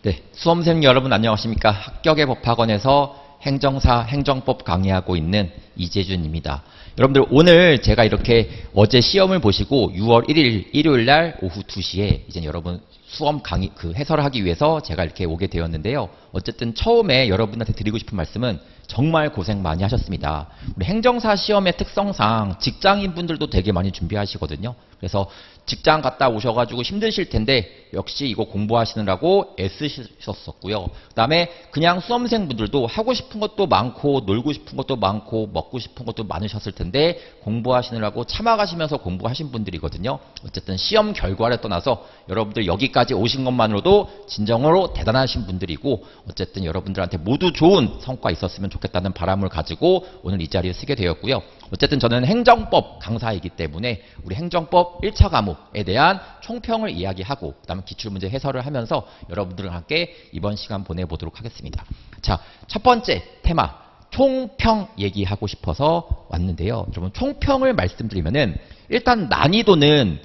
네, 수험생 여러분 안녕하십니까? 합격의 법학원에서 행정사, 행정법 강의하고 있는 이재준입니다. 여러분들 오늘 제가 이렇게 어제 시험을 보시고 6월 1일 일요일 날 오후 2시에 이제 여러분 수험 강의 해설을 하기 위해서 제가 이렇게 오게 되었는데요. 어쨌든 처음에 여러분한테 드리고 싶은 말씀은 정말 고생 많이 하셨습니다. 우리 행정사 시험의 특성상 직장인분들도 되게 많이 준비하시거든요. 그래서 직장 갔다 오셔가지고 힘드실 텐데 역시 이거 공부하시느라고 애쓰셨었고요. 그 다음에 그냥 수험생분들도 하고 싶은 것도 많고 놀고 싶은 것도 많고 먹고 싶은 것도 많으셨을 텐데 공부하시느라고 참아가시면서 공부하신 분들이거든요. 어쨌든 시험 결과를 떠나서 여러분들 여기까지 오신 것만으로도 진정으로 대단하신 분들이고 어쨌든 여러분들한테 모두 좋은 성과 있었으면 좋겠다는 바람을 가지고 오늘 이 자리에 쓰게 되었고요. 어쨌든 저는 행정법 강사이기 때문에 우리 행정법 1차 과목에 대한 총평을 이야기하고 그다음에 기출문제 해설을 하면서 여러분들과 함께 이번 시간 보내보도록 하겠습니다. 자, 첫 번째 테마 총평 얘기하고 싶어서 왔는데요. 여러분 총평을 말씀드리면은 일단 난이도는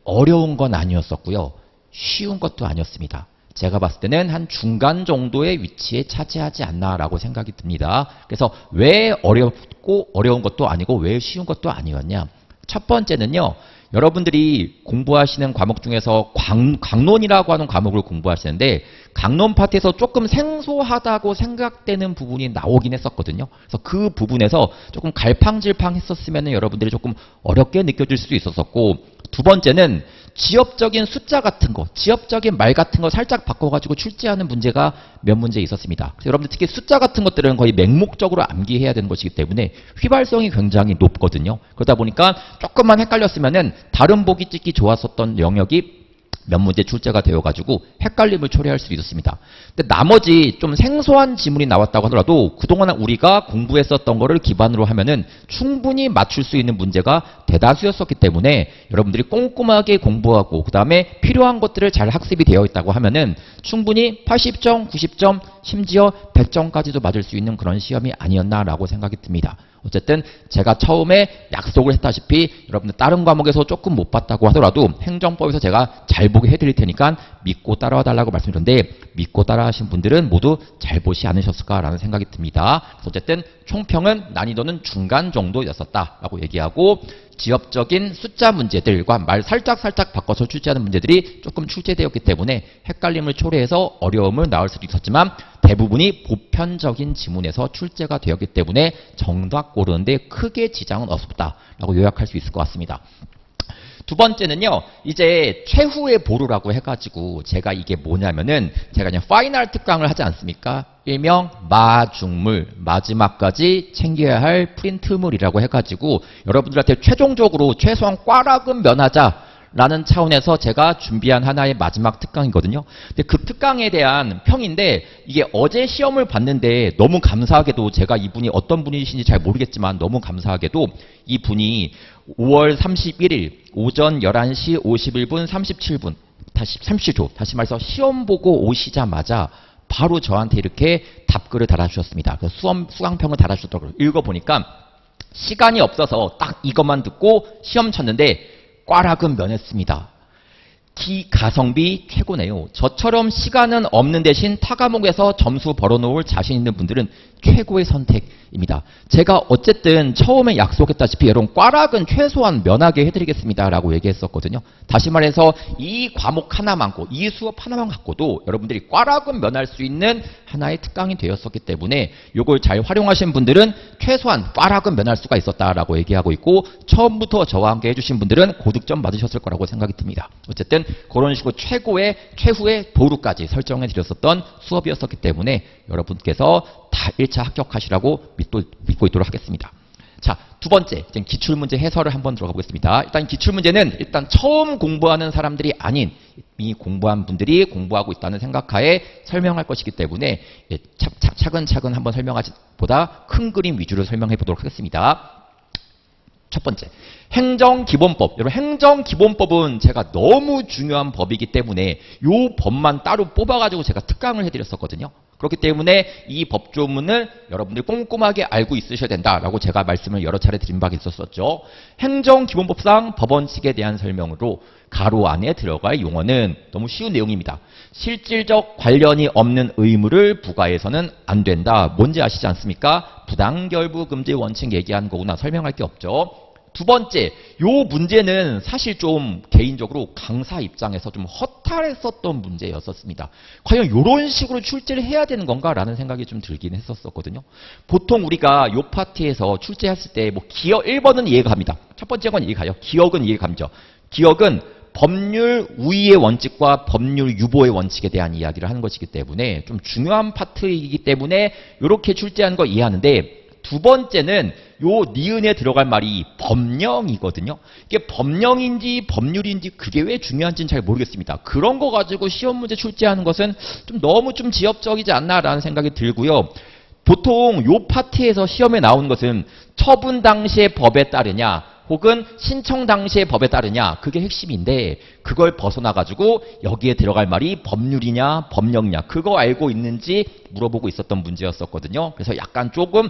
어려운 건 아니었었고요. 쉬운 것도 아니었습니다. 제가 봤을 때는 한 중간 정도의 위치에 차지하지 않나라고 생각이 듭니다. 그래서 왜 어렵고 어려운 것도 아니고 왜 쉬운 것도 아니었냐. 첫 번째는요. 여러분들이 공부하시는 과목 중에서 강론이라고 하는 과목을 공부하시는데 강론 파트에서 조금 생소하다고 생각되는 부분이 나오긴 했었거든요. 그래서 그 부분에서 조금 갈팡질팡 했었으면 여러분들이 조금 어렵게 느껴질 수도 있었었고 두 번째는 지엽적인 숫자 같은 거, 지엽적인 말 같은 거 살짝 바꿔가지고 출제하는 문제가 몇 문제 있었습니다. 그래서 여러분들 특히 숫자 같은 것들은 거의 맹목적으로 암기해야 되는 것이기 때문에 휘발성이 굉장히 높거든요. 그러다 보니까 조금만 헷갈렸으면은 다른 보기 찍기 좋았었던 영역이 몇 문제 출제가 되어가지고 헷갈림을 초래할 수도 있었습니다. 근데 나머지 좀 생소한 지문이 나왔다고 하더라도 그동안 우리가 공부했었던 거를 기반으로 하면은 충분히 맞출 수 있는 문제가 대다수였었기 때문에 여러분들이 꼼꼼하게 공부하고 그 다음에 필요한 것들을 잘 학습이 되어 있다고 하면은 충분히 80점, 90점, 심지어 100점까지도 맞을 수 있는 그런 시험이 아니었나라고 생각이 듭니다. 어쨌든 제가 처음에 약속을 했다시피 여러분들 다른 과목에서 조금 못 봤다고 하더라도 행정법에서 제가 잘 보게 해드릴 테니까 믿고 따라와 달라고 말씀드렸는데 믿고 따라하신 분들은 모두 잘 보시 않으셨을까라는 생각이 듭니다. 그래서 어쨌든 총평은 난이도는 중간 정도였었다라고 얘기하고 지엽적인 숫자 문제들과 말 살짝 바꿔서 출제하는 문제들이 조금 출제되었기 때문에 헷갈림을 초래해서 어려움을 낳을 수도 있었지만 대부분이 보편적인 지문에서 출제가 되었기 때문에 정답 고르는데 크게 지장은 없었다라고 요약할 수 있을 것 같습니다. 두 번째는요, 이제 최후의 보루라고 해가지고 제가 이게 뭐냐면은 제가 그냥 파이널 특강을 하지 않습니까? 일명 마중물, 마지막까지 챙겨야 할 프린트물이라고 해가지고 여러분들한테 최종적으로 최소한 꽈락은 면하자 라는 차원에서 제가 준비한 하나의 마지막 특강이거든요. 근데 그 특강에 대한 평인데 이게 어제 시험을 봤는데 너무 감사하게도 제가 이분이 어떤 분이신지 잘 모르겠지만 너무 감사하게도 이분이 5월 31일 오전 11시 51분 37분 다시 30초 다시 말해서 시험 보고 오시자마자 바로 저한테 이렇게 답글을 달아주셨습니다. 그래서 수강평을 달아주셨더라고요. 읽어보니까 시간이 없어서 딱 이것만 듣고 시험 쳤는데 꽈락은 면했습니다. 가성비 최고네요. 저처럼 시간은 없는 대신 타 과목에서 점수 벌어놓을 자신 있는 분들은 최고의 선택입니다. 제가 어쨌든 처음에 약속했다시피 여러분 꽈락은 최소한 면하게 해드리겠습니다 라고 얘기했었거든요. 다시 말해서 이 과목 하나만고 이 수업 하나만 갖고도 여러분들이 꽈락은 면할 수 있는 하나의 특강이 되었었기 때문에 이걸 잘 활용하신 분들은 최소한 꽈락은 면할 수가 있었다라고 얘기하고 있고 처음부터 저와 함께 해주신 분들은 고득점 받으셨을 거라고 생각이 듭니다. 어쨌든 그런 식으로 최후의 보루까지 설정해 드렸었던 수업이었었기 때문에 여러분께서 다 1차 합격하시라고 믿고 있도록 하겠습니다. 자, 두 번째, 이제 기출문제 해설을 한번 들어가 보겠습니다. 일단 기출문제는 일단 처음 공부하는 사람들이 아닌 이미 공부한 분들이 공부하고 있다는 생각하에 설명할 것이기 때문에 차근차근 한번 설명하지 보다 큰 그림 위주로 설명해 보도록 하겠습니다. 첫 번째, 행정기본법. 여러분 행정기본법은 제가 너무 중요한 법이기 때문에 이 법만 따로 뽑아가지고 제가 특강을 해드렸었거든요. 그렇기 때문에 이 법조문을 여러분들이 꼼꼼하게 알고 있으셔야 된다라고 제가 말씀을 여러 차례 드린 바가 있었었죠. 행정기본법상 법원칙에 대한 설명으로 가로 안에 들어갈 용어는 너무 쉬운 내용입니다. 실질적 관련이 없는 의무를 부과해서는 안 된다. 뭔지 아시지 않습니까? 부당결부금지 원칙 얘기한 거구나. 설명할 게 없죠. 두 번째, 요 문제는 사실 좀 개인적으로 강사 입장에서 좀 허탈했었던 문제였었습니다. 과연 이런 식으로 출제를 해야 되는 건가라는 생각이 좀 들긴 했었거든요. 보통 우리가 요 파트에서 출제했을 때 뭐 기억 1번은 이해가 갑니다. 첫 번째 건 이해가요. 기억은 이해가 갑니다. 기억은 법률 우위의 원칙과 법률 유보의 원칙에 대한 이야기를 하는 것이기 때문에 좀 중요한 파트이기 때문에 이렇게 출제한 거 이해하는데, 두 번째는 요 니은에 들어갈 말이 법령이거든요. 이게 법령인지 법률인지 그게 왜 중요한지는 잘 모르겠습니다. 그런 거 가지고 시험 문제 출제하는 것은 좀 너무 좀 지엽적이지 않나라는 생각이 들고요. 보통 요 파트에서 시험에 나오는 것은 처분 당시의 법에 따르냐 혹은 신청 당시의 법에 따르냐, 그게 핵심인데 그걸 벗어나가지고 여기에 들어갈 말이 법률이냐 법령이냐 그거 알고 있는지 물어보고 있었던 문제였었거든요. 그래서 약간 조금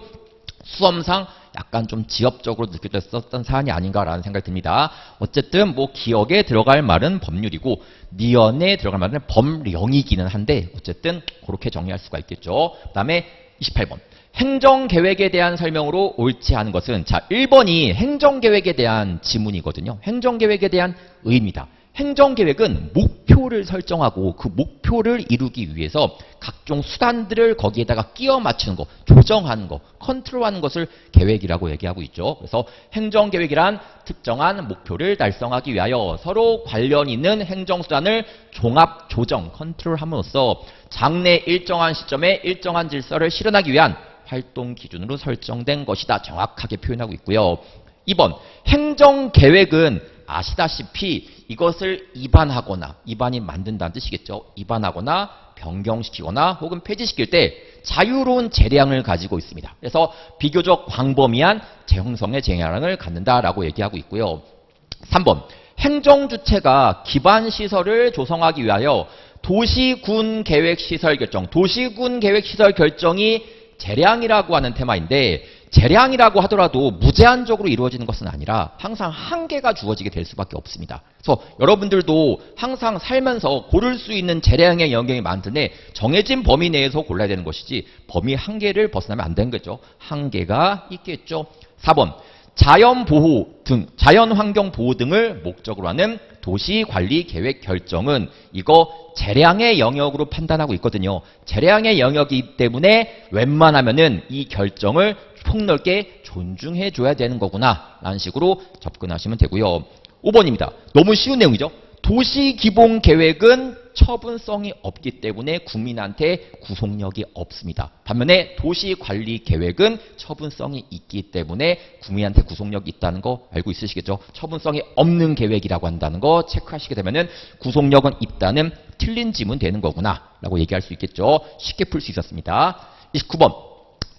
수험상 약간 좀 지엽적으로 느껴졌었던 사안이 아닌가라는 생각이 듭니다. 어쨌든 뭐 기억에 들어갈 말은 법률이고 니언에 들어갈 말은 법령이기는 한데 어쨌든 그렇게 정리할 수가 있겠죠. 그 다음에 28번. 행정계획에 대한 설명으로 옳지 않은 것은, 자 1번이 행정계획에 대한 지문이거든요. 행정계획에 대한 의의입니다. 행정계획은 목표를 설정하고 그 목표를 이루기 위해서 각종 수단들을 거기에다가 끼워 맞추는 거, 조정하는 거, 컨트롤하는 것을 계획이라고 얘기하고 있죠. 그래서 행정계획이란 특정한 목표를 달성하기 위하여 서로 관련 있는 행정수단을 종합, 조정, 컨트롤함으로써 장래 일정한 시점에 일정한 질서를 실현하기 위한 활동 기준으로 설정된 것이다. 정확하게 표현하고 있고요. 2번, 행정계획은 아시다시피 이것을 입안하거나, 입안이 만든다는 뜻이겠죠. 입안하거나 변경시키거나 혹은 폐지시킬 때 자유로운 재량을 가지고 있습니다. 그래서 비교적 광범위한 재형성의 재량을 갖는다라고 얘기하고 있고요. 3번, 행정주체가 기반시설을 조성하기 위하여 도시군계획시설 결정, 도시군계획시설 결정이 재량이라고 하는 테마인데, 재량이라고 하더라도 무제한적으로 이루어지는 것은 아니라 항상 한계가 주어지게 될 수밖에 없습니다. 그래서 여러분들도 항상 살면서 고를 수 있는 재량의 영역이 많은데 정해진 범위 내에서 골라야 되는 것이지 범위 한계를 벗어나면 안 되는 거죠. 한계가 있겠죠. 4번. 자연보호 등, 자연환경보호 등을 목적으로 하는 도시관리계획 결정은 이거 재량의 영역으로 판단하고 있거든요. 재량의 영역이기 때문에 웬만하면은 이 결정을 폭넓게 존중해 줘야 되는 거구나 라는 식으로 접근하시면 되고요. 5번입니다. 너무 쉬운 내용이죠. 도시기본계획은 처분성이 없기 때문에 국민한테 구속력이 없습니다. 반면에 도시관리계획은 처분성이 있기 때문에 국민한테 구속력이 있다는 거 알고 있으시겠죠? 처분성이 없는 계획이라고 한다는 거 체크하시게 되면은 구속력은 있다는 틀린 지문 되는 거구나 라고 얘기할 수 있겠죠. 쉽게 풀 수 있었습니다. 29번.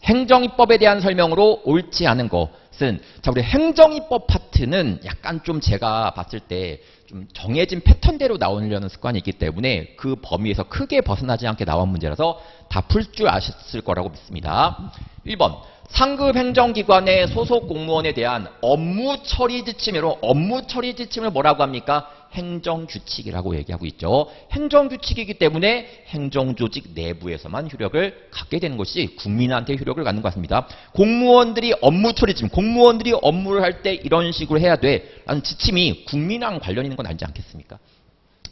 행정입법에 대한 설명으로 옳지 않은 것은, 자 우리 행정입법 파트는 약간 좀 제가 봤을 때 좀 정해진 패턴대로 나오려는 습관이 있기 때문에 그 범위에서 크게 벗어나지 않게 나온 문제라서 다 풀 줄 아셨을 거라고 믿습니다. 1번. 상급 행정기관의 소속 공무원에 대한 업무 처리 지침으로, 업무 처리 지침을 뭐라고 합니까? 행정규칙이라고 얘기하고 있죠. 행정규칙이기 때문에 행정조직 내부에서만 효력을 갖게 되는 것이 국민한테 효력을 갖는 것 같습니다. 공무원들이 업무 처리 지침, 공무원들이 업무를 할 때 이런 식으로 해야 돼 라는 지침이 국민랑 관련 있는 건 아니지 않겠습니까?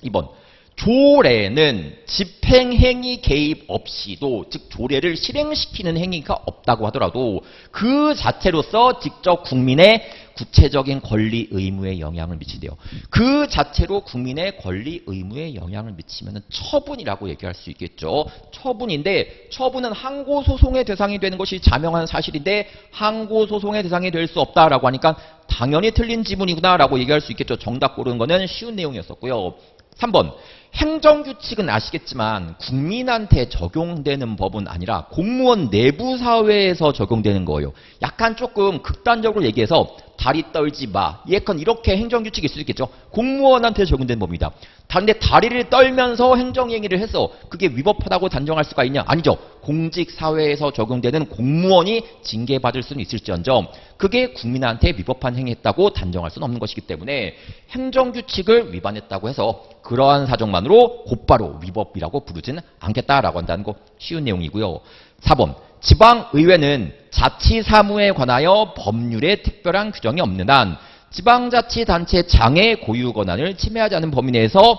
2번. 조례는 집행행위 개입 없이도, 즉 조례를 실행시키는 행위가 없다고 하더라도 그 자체로서 직접 국민의 구체적인 권리 의무에 영향을 미친대요. 그 자체로 국민의 권리 의무에 영향을 미치면 처분이라고 얘기할 수 있겠죠. 처분인데 처분은 항고소송의 대상이 되는 것이 자명한 사실인데 항고소송의 대상이 될 수 없다라고 하니까 당연히 틀린 지문이구나 라고 얘기할 수 있겠죠. 정답 고르는 거는 쉬운 내용이었었고요. 3번. 행정규칙은 아시겠지만 국민한테 적용되는 법은 아니라 공무원 내부 사회에서 적용되는 거예요. 약간 조금 극단적으로 얘기해서 다리 떨지 마. 예컨 이렇게 행정규칙이 있을 수 있겠죠. 공무원한테 적용된 법입니다. 근데 다리를 떨면서 행정행위를 해서 그게 위법하다고 단정할 수가 있냐? 아니죠. 공직사회에서 적용되는 공무원이 징계받을 수는 있을지언정 그게 국민한테 위법한 행위했다고 단정할 수는 없는 것이기 때문에 행정규칙을 위반했다고 해서 그러한 사정만으로 곧바로 위법이라고 부르지는 않겠다라고 한다는 거 쉬운 내용이고요. 4번 지방의회는 자치사무에 관하여 법률에 특별한 규정이 없는 한 지방자치단체장의 고유 권한을 침해하지 않은 범위 내에서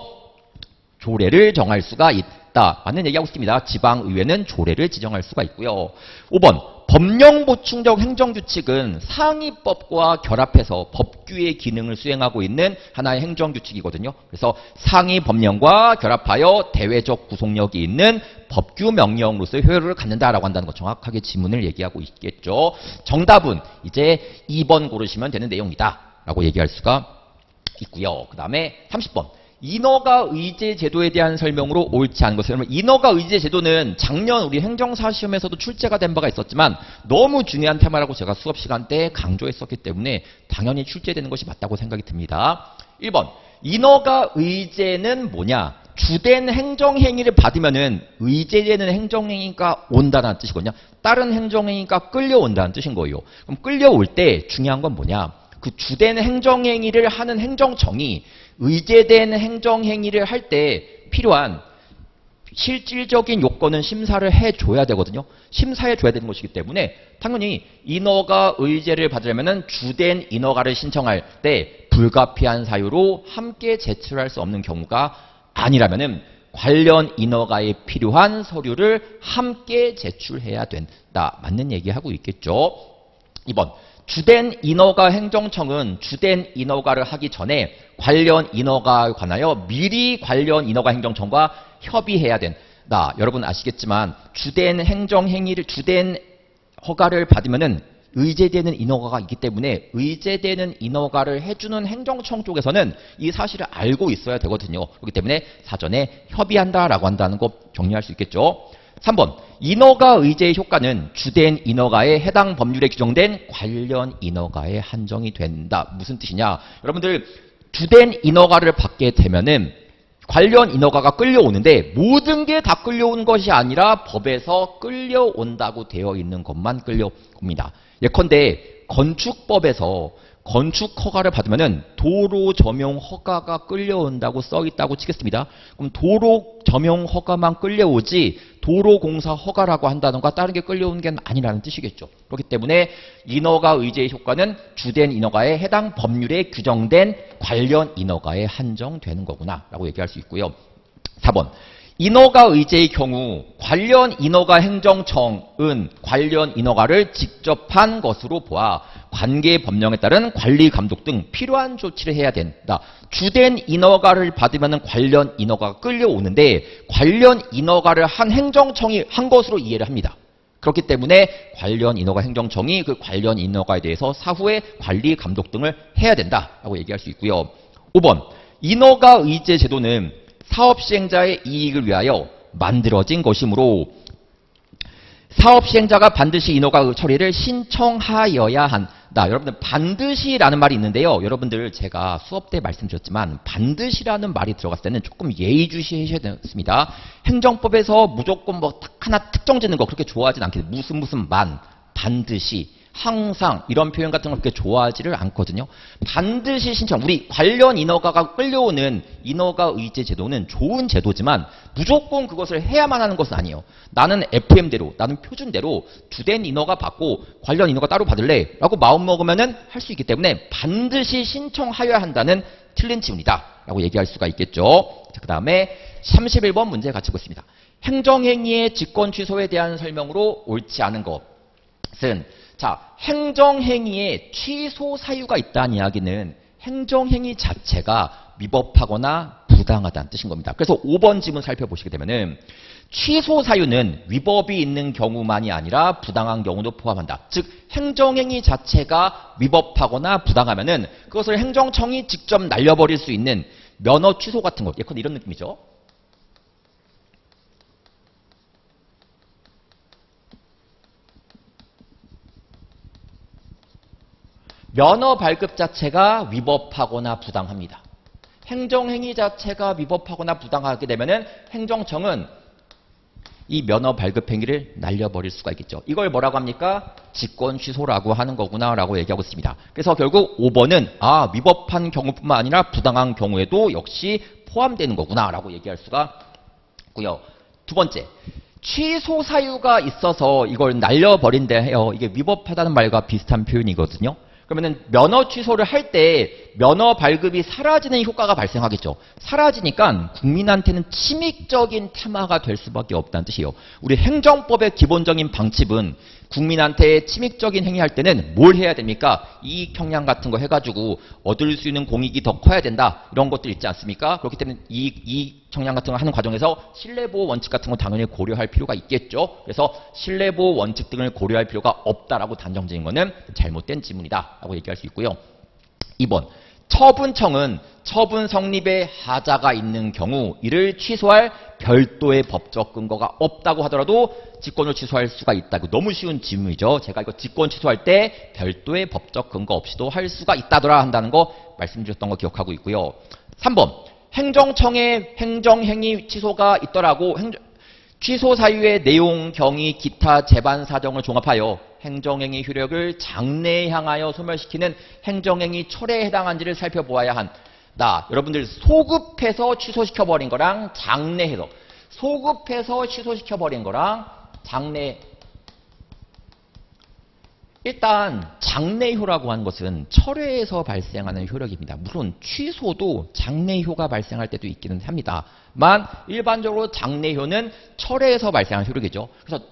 조례를 정할 수가 있다. 맞는 얘기하고 있습니다. 지방의회는 조례를 지정할 수가 있고요. 5번 법령보충적 행정규칙은 상위법과 결합해서 법규의 기능을 수행하고 있는 하나의 행정규칙이거든요. 그래서 상위 법령과 결합하여 대외적 구속력이 있는 법규 명령으로서 효력을 갖는다라고 한다는 거 정확하게 지문을 얘기하고 있겠죠. 정답은 이제 2번 고르시면 되는 내용이다 라고 얘기할 수가 있고요. 그 다음에 30번 인허가 의제 제도에 대한 설명으로 옳지 않은 것을. 인허가 의제 제도는 작년 우리 행정사 시험에서도 출제가 된 바가 있었지만 너무 중요한 테마라고 제가 수업 시간 때 강조했었기 때문에 당연히 출제되는 것이 맞다고 생각이 듭니다. 1번 인허가 의제는 뭐냐? 주된 행정행위를 받으면은 의제되는 행정행위가 온다는 뜻이거든요. 다른 행정행위가 끌려온다는 뜻인 거예요. 그럼 끌려올 때 중요한 건 뭐냐? 그 주된 행정행위를 하는 행정청이 의제된 행정행위를 할 때 필요한 실질적인 요건은 심사를 해줘야 되거든요. 심사해줘야 되는 것이기 때문에 당연히 인허가 의제를 받으려면 주된 인허가를 신청할 때 불가피한 사유로 함께 제출할 수 없는 경우가 아니라면은 관련 인허가에 필요한 서류를 함께 제출해야 된다. 맞는 얘기하고 있겠죠. 2번 주된 인허가 행정청은 주된 인허가를 하기 전에 관련 인허가에 관하여 미리 관련 인허가 행정청과 협의해야 된다. 여러분 아시겠지만 주된 행정행위를 주된 허가를 받으면은 의제되는 인허가가 있기 때문에 의제되는 인허가를 해주는 행정청 쪽에서는 이 사실을 알고 있어야 되거든요. 그렇기 때문에 사전에 협의한다라고 한다는 거 정리할 수 있겠죠. 3번 인허가 의제의 효과는 주된 인허가에 해당 법률에 규정된 관련 인허가에 한정이 된다. 무슨 뜻이냐? 여러분들 주된 인허가를 받게 되면은 관련 인허가가 끌려오는데 모든 게 다 끌려오는 것이 아니라 법에서 끌려온다고 되어 있는 것만 끌려옵니다. 예컨대 건축법에서 건축 허가를 받으면은 도로 점용 허가가 끌려온다고 써 있다고 치겠습니다. 그럼 도로 점용 허가만 끌려오지 도로공사 허가라고 한다던가 다른 게 끌려오는 게 아니라는 뜻이겠죠. 그렇기 때문에 인허가 의제의 효과는 주된 인허가에 해당 법률에 규정된 관련 인허가에 한정되는 거구나 라고 얘기할 수 있고요. 4번 인허가 의제의 경우 관련 인허가 행정청은 관련 인허가를 직접 한 것으로 보아 관계 법령에 따른 관리 감독 등 필요한 조치를 해야 된다. 주된 인허가를 받으면 관련 인허가가 끌려오는데 관련 인허가를 한 행정청이 한 것으로 이해를 합니다. 그렇기 때문에 관련 인허가 행정청이 그 관련 인허가에 대해서 사후에 관리 감독 등을 해야 된다라고 얘기할 수 있고요. 5번 인허가 의제 제도는 사업시행자의 이익을 위하여 만들어진 것이므로 사업시행자가 반드시 인허가 처리를 신청하여야 한다. 여러분들 반드시라는 말이 있는데요. 여러분들 제가 수업 때 말씀드렸지만 반드시라는 말이 들어갔을 때는 조금 예의주시하셔야 됩니다. 행정법에서 무조건 뭐 딱 하나 특정 짓는 거 그렇게 좋아하진 않겠어요. 무슨 반드시 항상 이런 표현 같은 걸 그렇게 좋아하지를 않거든요. 반드시 신청. 우리 관련 인허가가 끌려오는 인허가 의제 제도는 좋은 제도지만 무조건 그것을 해야만 하는 것은 아니에요. 나는 FM대로 나는 표준대로 주된 인허가 받고 관련 인허가 따로 받을래 라고 마음먹으면은 할 수 있기 때문에 반드시 신청하여야 한다는 틀린 지문이다 라고 얘기할 수가 있겠죠. 그 다음에 31번 문제 같이 보겠습니다. 행정행위의 직권 취소에 대한 설명으로 옳지 않은 것은 자, 행정행위에 취소 사유가 있다는 이야기는 행정행위 자체가 위법하거나 부당하다는 뜻인 겁니다. 그래서 5번 지문 살펴보시게 되면은 취소 사유는 위법이 있는 경우만이 아니라 부당한 경우도 포함한다. 즉 행정행위 자체가 위법하거나 부당하면은 그것을 행정청이 직접 날려버릴 수 있는 면허 취소 같은 것. 예컨대 이런 느낌이죠. 면허 발급 자체가 위법하거나 부당합니다. 행정행위 자체가 위법하거나 부당하게 되면은 행정청은 이 면허 발급 행위를 날려버릴 수가 있겠죠. 이걸 뭐라고 합니까? 직권 취소라고 하는 거구나 라고 얘기하고 있습니다. 그래서 결국 5번은 위법한 경우뿐만 아니라 부당한 경우에도 역시 포함되는 거구나 라고 얘기할 수가 있고요. 두 번째, 취소 사유가 있어서 이걸 날려버린다 해요. 이게 위법하다는 말과 비슷한 표현이거든요. 그러면은 면허 취소를 할 때 면허 발급이 사라지는 효과가 발생하겠죠. 사라지니까 국민한테는 침익적인 테마가 될 수밖에 없다는 뜻이에요. 우리 행정법의 기본적인 방침은 국민한테 침익적인 행위할 때는 뭘 해야 됩니까? 이익 형량 같은 거 해가지고 얻을 수 있는 공익이 더 커야 된다. 이런 것들 있지 않습니까? 그렇기 때문에 이익 형량 같은 거 하는 과정에서 신뢰보호 원칙 같은 거 당연히 고려할 필요가 있겠죠. 그래서 신뢰보호 원칙 등을 고려할 필요가 없다라고 단정지은 거는 잘못된 지문이다 라고 얘기할 수 있고요. 2번, 처분청은 처분 성립에 하자가 있는 경우 이를 취소할 별도의 법적 근거가 없다고 하더라도 직권을 취소할 수가 있다. 너무 쉬운 지문이죠. 제가 이거 직권 취소할 때 별도의 법적 근거 없이도 할 수가 있다더라 한다는 거 말씀드렸던 거 기억하고 있고요. 3번, 행정청의 행정행위 취소가 있더라고 취소 사유의 내용, 경위, 기타 재반 사정을 종합하여 행정행위 효력을 장래에 향하여 소멸시키는 행정행위 철회에 해당한지를 살펴보아야 한다. 여러분들 소급해서 취소시켜버린 거랑 장래해서 소급해서 취소시켜버린 거랑 장래 일단 장래효라고 하는 것은 철회에서 발생하는 효력입니다. 물론 취소도 장래효가 발생할 때도 있기는 합니다만 일반적으로 장래효는 철회에서 발생하는 효력이죠. 그래서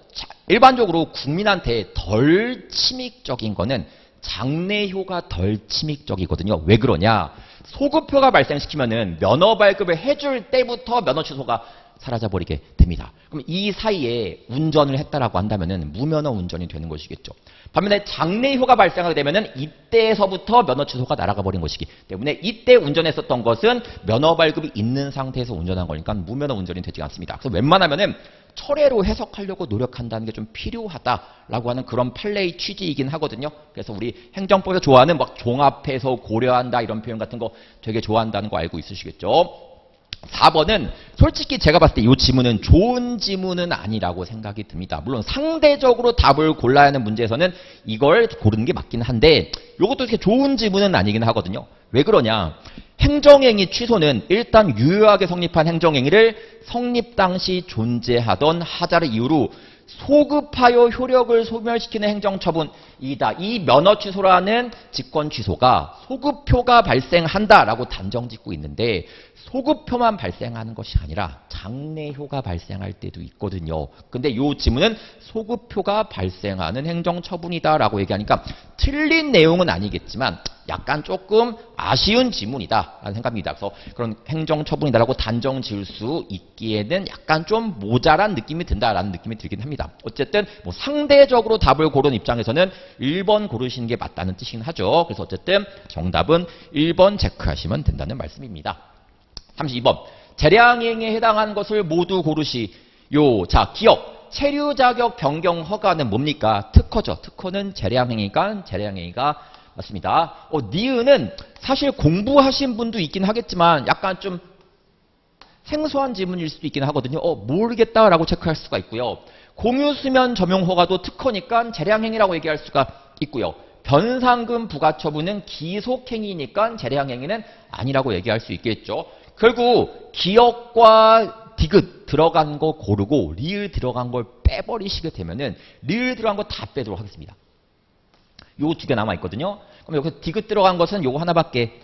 일반적으로 국민한테 덜 침익적인 거는 장래효가 덜 침익적이거든요. 왜 그러냐? 소급효가 발생시키면은 면허 발급을 해줄 때부터 면허 취소가 사라져버리게 됩니다. 그럼 이 사이에 운전을 했다라고 한다면은 무면허 운전이 되는 것이겠죠. 반면에 장래효가 발생하게 되면은 이때에서부터 면허 취소가 날아가 버린 것이기 때문에 이때 운전했었던 것은 면허 발급이 있는 상태에서 운전한 거니까 무면허 운전이 되지 않습니다. 그래서 웬만하면은 철회로 해석하려고 노력한다는 게 좀 필요하다라고 하는 그런 판례의 취지이긴 하거든요. 그래서 우리 행정법에서 좋아하는 막 종합해서 고려한다 이런 표현 같은 거 되게 좋아한다는 거 알고 있으시겠죠. 4번은 솔직히 제가 봤을 때 이 지문은 좋은 지문은 아니라고 생각이 듭니다. 물론 상대적으로 답을 골라야 하는 문제에서는 이걸 고르는 게 맞긴 한데 이것도 이렇게 좋은 지문은 아니긴 하거든요. 왜 그러냐? 행정행위 취소는 일단 유효하게 성립한 행정행위를 성립 당시 존재하던 하자를 이유로 소급하여 효력을 소멸시키는 행정처분이다. 이 면허 취소라는 직권 취소가 소급효가 발생한다라고 단정짓고 있는데 소급효만 발생하는 것이 아니라 장래효가 발생할 때도 있거든요. 근데 이 지문은 소급효가 발생하는 행정처분이다라고 얘기하니까 틀린 내용은 아니겠지만 약간 조금 아쉬운 지문이다라는 생각입니다. 그래서 그런 행정처분이다라고 단정 지을 수 있기에는 약간 좀 모자란 느낌이 든다라는 느낌이 들긴 합니다. 어쨌든 뭐 상대적으로 답을 고른 입장에서는 1번 고르시는 게 맞다는 뜻이긴 하죠. 그래서 어쨌든 정답은 1번 체크하시면 된다는 말씀입니다. 32번. 재량행위에 해당하는 것을 모두 고르시오. 자, 기억. 체류 자격 변경 허가는 뭡니까? 특허죠. 특허는 재량행위니까 재량행위가 맞습니다. 니은은 사실 공부하신 분도 있긴 하겠지만 약간 좀 생소한 지문일 수도 있긴 하거든요. 모르겠다라고 체크할 수가 있고요. 공유수면 점용 허가도 특허니까 재량행위라고 얘기할 수가 있고요. 변상금 부과처분은 기속행위니까 재량행위는 아니라고 얘기할 수 있겠죠. 결국 기억과 디귿 들어간 거 고르고 리을 들어간 걸 빼버리시게 되면은 리을 들어간 거 다 빼도록 하겠습니다. 요거 2개 남아있거든요. 그럼 여기서 디귿 들어간 것은 요거 하나밖에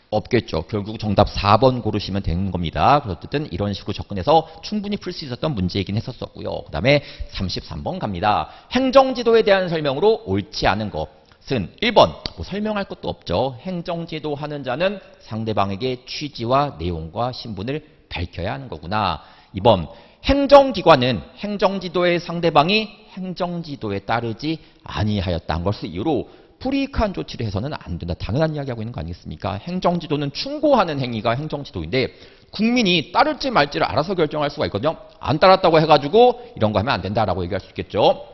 없겠죠. 결국 정답 4번 고르시면 되는 겁니다. 그래서 어쨌든 이런 식으로 접근해서 충분히 풀 수 있었던 문제이긴 했었고요. 그 다음에 33번 갑니다. 행정지도에 대한 설명으로 옳지 않은 것은 1번 뭐 설명할 것도 없죠. 행정지도 하는 자는 상대방에게 취지와 내용과 신분을 밝혀야 하는 거구나. 2번 행정기관은 행정지도의 상대방이 행정지도에 따르지 아니하였다는 것을 이유로 불이익한 조치를 해서는 안 된다. 당연한 이야기하고 있는 거 아니겠습니까? 행정지도는 충고하는 행위가 행정지도인데 국민이 따를지 말지를 알아서 결정할 수가 있거든요. 안 따랐다고 해가지고 이런 거 하면 안 된다라고 얘기할 수 있겠죠.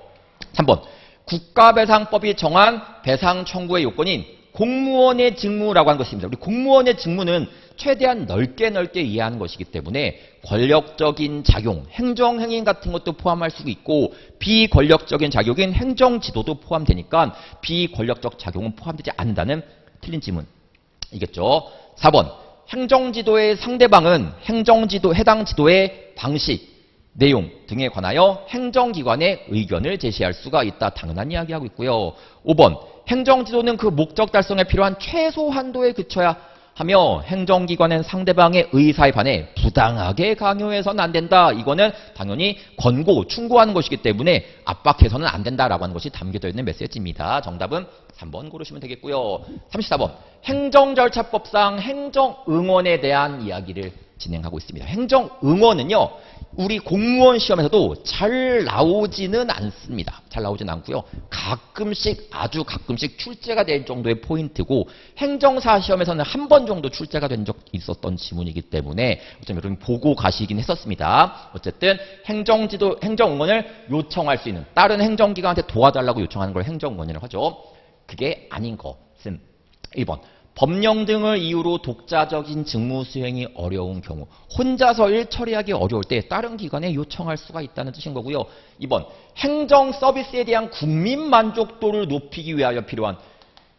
3번 국가배상법이 정한 배상 청구의 요건인 공무원의 직무라고 하는 것입니다. 우리 공무원의 직무는 최대한 넓게 이해하는 것이기 때문에 권력적인 작용, 행정행위 같은 것도 포함할 수 있고 비권력적인 작용인 행정지도도 포함되니까 비권력적 작용은 포함되지 않는다는 틀린 지문이겠죠. 4번 행정지도의 상대방은 해당 지도의 방식, 내용 등에 관하여 행정기관의 의견을 제시할 수가 있다. 당연한 이야기하고 있고요. 5번 행정지도는 그 목적 달성에 필요한 최소 한도에 그쳐야 하며 행정기관은 상대방의 의사에 반해 부당하게 강요해서는 안 된다. 이거는 당연히 충고하는 것이기 때문에 압박해서는 안 된다라고 하는 것이 담겨져 있는 메시지입니다. 정답은 3번 고르시면 되겠고요. 34번 행정절차법상 행정응원에 대한 이야기를 진행하고 있습니다. 행정응원은요. 우리 공무원 시험에서도 잘 나오지는 않습니다. 잘 나오지는 않고요. 아주 가끔씩 출제가 될 정도의 포인트고 행정사 시험에서는 한 번 정도 출제가 된 적 있었던 지문이기 때문에 좀 여러분 보고 가시긴 했었습니다. 어쨌든 행정응원을 요청할 수 있는 다른 행정기관한테 도와달라고 요청하는 걸 행정응원이라고 하죠. 그게 아닌 것은 1번 법령 등을 이유로 독자적인 직무 수행이 어려운 경우 혼자서 일 처리하기 어려울 때 다른 기관에 요청할 수가 있다는 뜻인 거고요. 2번 행정 서비스에 대한 국민 만족도를 높이기 위하여 필요한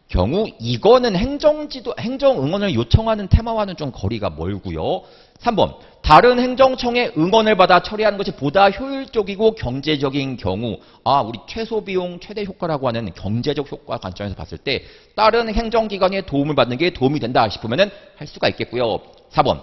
경우 이거는 행정응원을 요청하는 테마와는 좀 거리가 멀고요. 3번 다른 행정청의 응원을 받아 처리하는 것이 보다 효율적이고 경제적인 경우 우리 최소 비용 최대 효과라고 하는 경제적 효과 관점에서 봤을 때 다른 행정기관의 도움을 받는 게 도움이 된다 싶으면 할 수가 있겠고요. 4번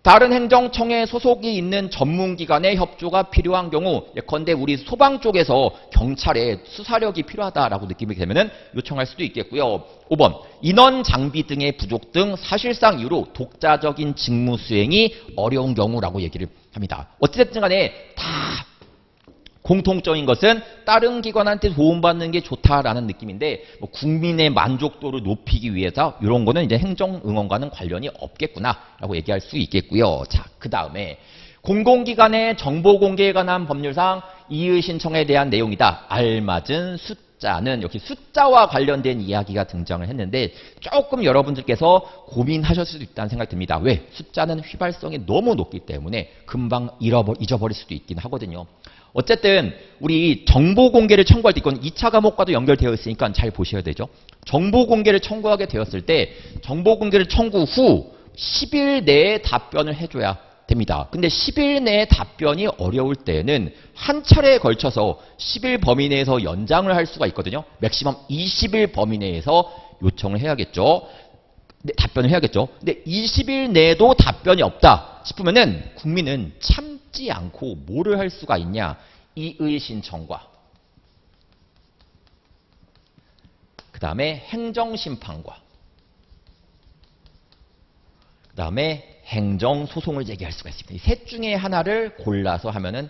다른 행정청에 소속이 있는 전문기관의 협조가 필요한 경우 예컨대 우리 소방 쪽에서 경찰에 수사력이 필요하다라고 느낌이 되면 요청할 수도 있겠고요. 5번 인원 장비 등의 부족 등 사실상 이유로 독자적인 직무 수행이 어려운 경우라고 얘기를 합니다. 어쨌든 간에 다 공통적인 것은 다른 기관한테 도움받는 게 좋다라는 느낌인데 국민의 만족도를 높이기 위해서 이런 거는 이제 행정응원과는 관련이 없겠구나라고 얘기할 수 있겠고요. 자, 그 다음에 공공기관의 정보공개에 관한 법률상 이의 신청에 대한 내용이다. 알맞은 숫자는 여기 숫자와 관련된 이야기가 등장을 했는데 조금 여러분들께서 고민하실 수도 있다는 생각이 듭니다. 왜? 숫자는 휘발성이 너무 높기 때문에 금방 잊어버릴 수도 있긴 하거든요. 어쨌든 우리 정보 공개를 청구할 때 이건 2차 과목과도 연결되어 있으니까 잘 보셔야 되죠. 정보 공개를 청구하게 되었을 때 정보 공개를 청구 후 10일 내에 답변을 해줘야 됩니다. 근데 10일 내에 답변이 어려울 때는 한 차례에 걸쳐서 10일 범위 내에서 연장을 할 수가 있거든요. 맥시멈 20일 범위 내에서 요청을 해야겠죠. 답변을 해야겠죠. 근데 20일 내에도 답변이 없다 싶으면은 국민은 참지 않고 뭐를 할 수가 있냐? 이의 신청과 그 다음에 행정심판과 그 다음에 행정소송을 제기할 수가 있습니다. 이 셋 중에 하나를 골라서 하면은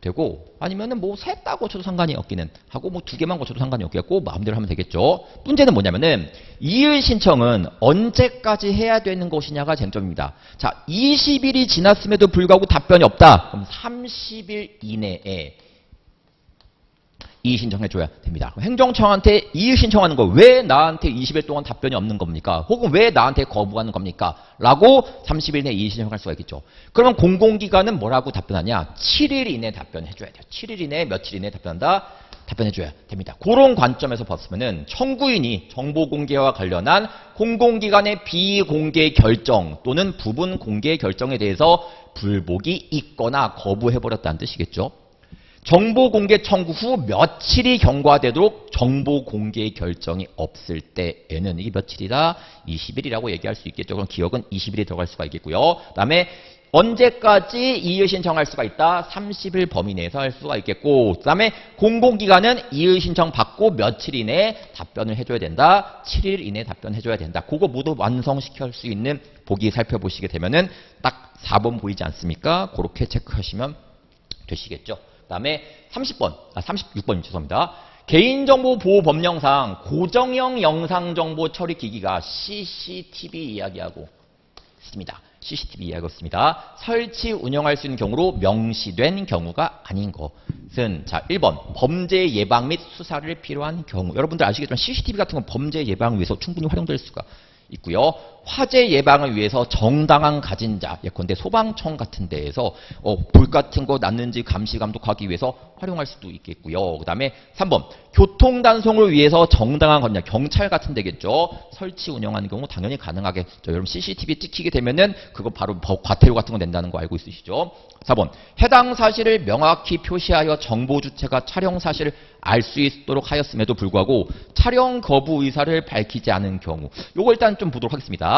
되고 아니면은 뭐 셋 다 고쳐도 상관이 없기는 하고 뭐 2개만 고쳐도 상관이 없겠고 마음대로 하면 되겠죠. 문제는 뭐냐면은 이의 신청은 언제까지 해야 되는 것이냐가 쟁점입니다. 자, 20일이 지났음에도 불구하고 답변이 없다. 그럼 30일 이내에 이의 신청해 줘야 됩니다. 행정청한테 이의 신청하는 거 왜 나한테 20일 동안 답변이 없는 겁니까? 혹은 왜 나한테 거부하는 겁니까? 라고 30일 내에 이의 신청할 수가 있겠죠. 그러면 공공기관은 뭐라고 답변하냐? 7일 이내에 답변해 줘야 돼요. 7일 이내에 며칠 이내에 답변한다? 답변해 줘야 됩니다. 그런 관점에서 봤으면은 청구인이 정보 공개와 관련한 공공기관의 비공개 결정 또는 부분 공개 결정에 대해서 불복이 있거나 거부해버렸다는 뜻이겠죠. 정보 공개 청구 후 며칠이 경과되도록 정보 공개 결정이 없을 때에는 이게 며칠이다? 20일이라고 얘기할 수 있겠죠. 그럼 기억은 20일이 들어갈 수가 있겠고요. 그 다음에 언제까지 이의 신청할 수가 있다? 30일 범위 내에서 할 수가 있겠고 그 다음에 공공기관은 이의 신청 받고 며칠 이내에 답변을 해줘야 된다. 7일 이내에 답변해줘야 된다. 그거 모두 완성시킬 수 있는 보기 살펴보시게 되면은 딱 4번 보이지 않습니까? 그렇게 체크하시면 되시겠죠. 그 다음에 36번 죄송합니다. 개인정보보호법령상 고정형 영상정보 처리 기기가 CCTV 이야기하고 있습니다. CCTV 이야기였습니다. 설치 운영할 수 있는 경우로 명시된 경우가 아닌 것은 자 1번 범죄 예방 및 수사를 필요한 경우. 여러분들 아시겠지만 CCTV 같은 건 범죄 예방을 위해서 충분히 활용될 수가 있고요. 화재 예방을 위해서 정당한 가진 자, 예컨대 소방청 같은 데에서 불 같은 거 났는지 감시 감독하기 위해서 활용할 수도 있겠고요. 그 다음에 3번 교통 단속을 위해서 정당한 거냐, 경찰 같은 데겠죠. 설치 운영하는 경우 당연히 가능하겠죠. 여러분 CCTV 찍히게 되면은 그거 바로 과태료 같은 거 낸다는 거 알고 있으시죠? 4번 해당 사실을 명확히 표시하여 정보 주체가 촬영 사실을 알 수 있도록 하였음에도 불구하고 촬영 거부 의사를 밝히지 않은 경우. 요거 일단 좀 보도록 하겠습니다.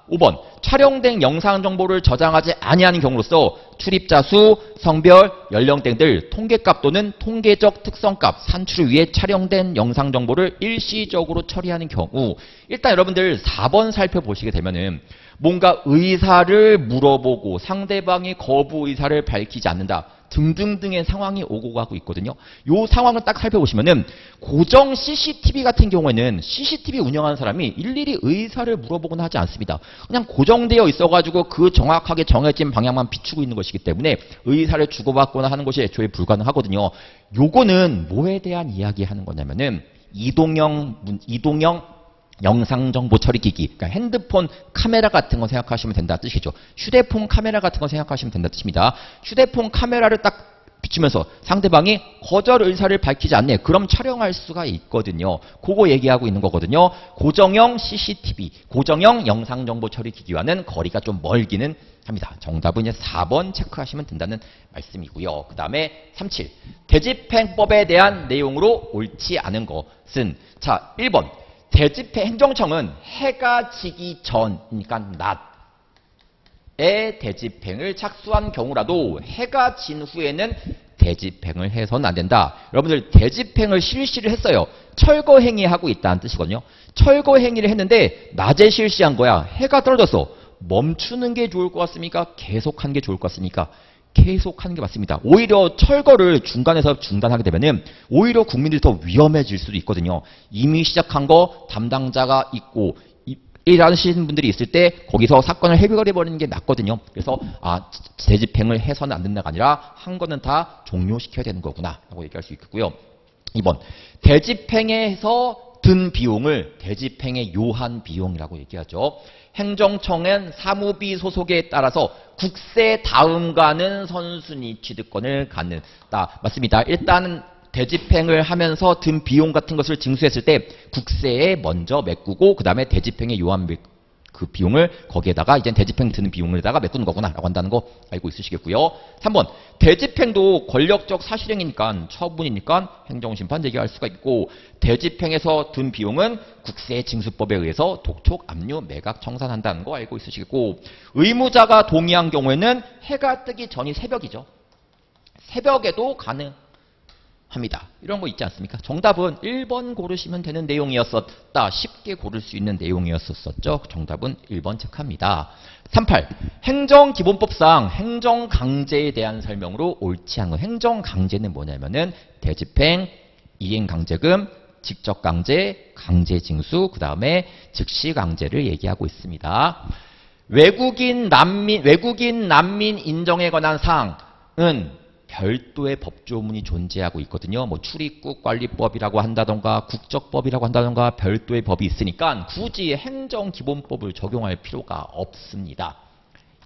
5번 촬영된 영상 정보를 저장하지 아니하는 경우로서 출입자 수, 성별, 연령대 등 통계값 또는 통계적 특성값 산출을 위해 촬영된 영상 정보를 일시적으로 처리하는 경우. 일단 여러분들 4번 살펴보시게 되면은 뭔가 의사를 물어보고 상대방이 거부 의사를 밝히지 않는다 등등등의 상황이 오고 가고 있거든요. 요 상황을 딱 살펴보시면은 고정 CCTV 같은 경우에는 CCTV 운영하는 사람이 일일이 의사를 물어보거나 하지 않습니다. 그냥 고정되어 있어가지고 그 정확하게 정해진 방향만 비추고 있는 것이기 때문에 의사를 주고받거나 하는 것이 애초에 불가능하거든요. 요거는 뭐에 대한 이야기 하는 거냐면은 이동형 영상정보 처리기기, 그러니까 핸드폰 카메라 같은 거 생각하시면 된다 뜻이죠. 휴대폰 카메라 같은 거 생각하시면 된다 뜻입니다. 휴대폰 카메라를 딱 비추면서 상대방이 거절 의사를 밝히지 않네. 그럼 촬영할 수가 있거든요. 그거 얘기하고 있는 거거든요. 고정형 CCTV, 고정형 영상정보 처리기기와는 거리가 좀 멀기는 합니다. 정답은 이제 4번 체크하시면 된다는 말씀이고요. 그 다음에 37. 대집행법에 대한 내용으로 옳지 않은 것은 자 1번 대집행 행정청은 해가 지기 전이니까 낮에 대집행을 착수한 경우라도 해가 진 후에는 대집행을 해서는 안 된다. 여러분들 대집행을 실시를 했어요. 철거 행위하고 있다는 뜻이거든요. 철거 행위를 했는데 낮에 실시한 거야. 해가 떨어졌어. 멈추는 게 좋을 것 같습니까? 계속하는 게 좋을 것 같습니까? 계속하는 게 맞습니다. 오히려 철거를 중간에서 중단하게 되면은 오히려 국민들이 더 위험해질 수도 있거든요. 이미 시작한 거 담당자가 있고 일하시는 분들이 있을 때 거기서 사건을 해결해버리는 게 낫거든요. 그래서 대집행을 해서는 안 된다가 아니라 한 거는 다 종료시켜야 되는 거구나 라고 얘기할 수 있겠고요. 2번 대집행에서 든 비용을 대집행의 요한 비용이라고 얘기하죠. 행정청은 사무비 소속에 따라서 국세 다음가는 선순위 취득권을 갖는다. 맞습니다. 일단은 대집행을 하면서 든 비용 같은 것을 징수했을 때 국세에 먼저 메꾸고 그 다음에 대집행의 요한 그 비용을 거기에다가 이제 대집행 드는 비용에다가 메꾸는 거구나 라고 한다는 거 알고 있으시겠고요. 3번 대집행도 권력적 사실행위니까 처분이니까 행정심판 얘기할 수가 있고 대집행에서 든 비용은 국세징수법에 의해서 독촉, 압류, 매각, 청산한다는 거 알고 있으시겠고 의무자가 동의한 경우에는 해가 뜨기 전이 새벽이죠. 새벽에도 가능합니다. 이런 거 있지 않습니까? 정답은 1번 고르시면 되는 내용이었었다. 쉽게 고를 수 있는 내용이었었죠. 정답은 1번 체크합니다. 38. 행정기본법상 행정강제에 대한 설명으로 옳지 않은 거. 행정강제는 뭐냐면은 대집행, 이행강제금, 직접강제, 강제징수, 그 다음에 즉시강제를 얘기하고 있습니다. 외국인 난민 인정에 관한 사항은 별도의 법조문이 존재하고 있거든요. 뭐 출입국 관리법이라고 한다던가 국적법이라고 한다던가 별도의 법이 있으니까 굳이 행정기본법을 적용할 필요가 없습니다.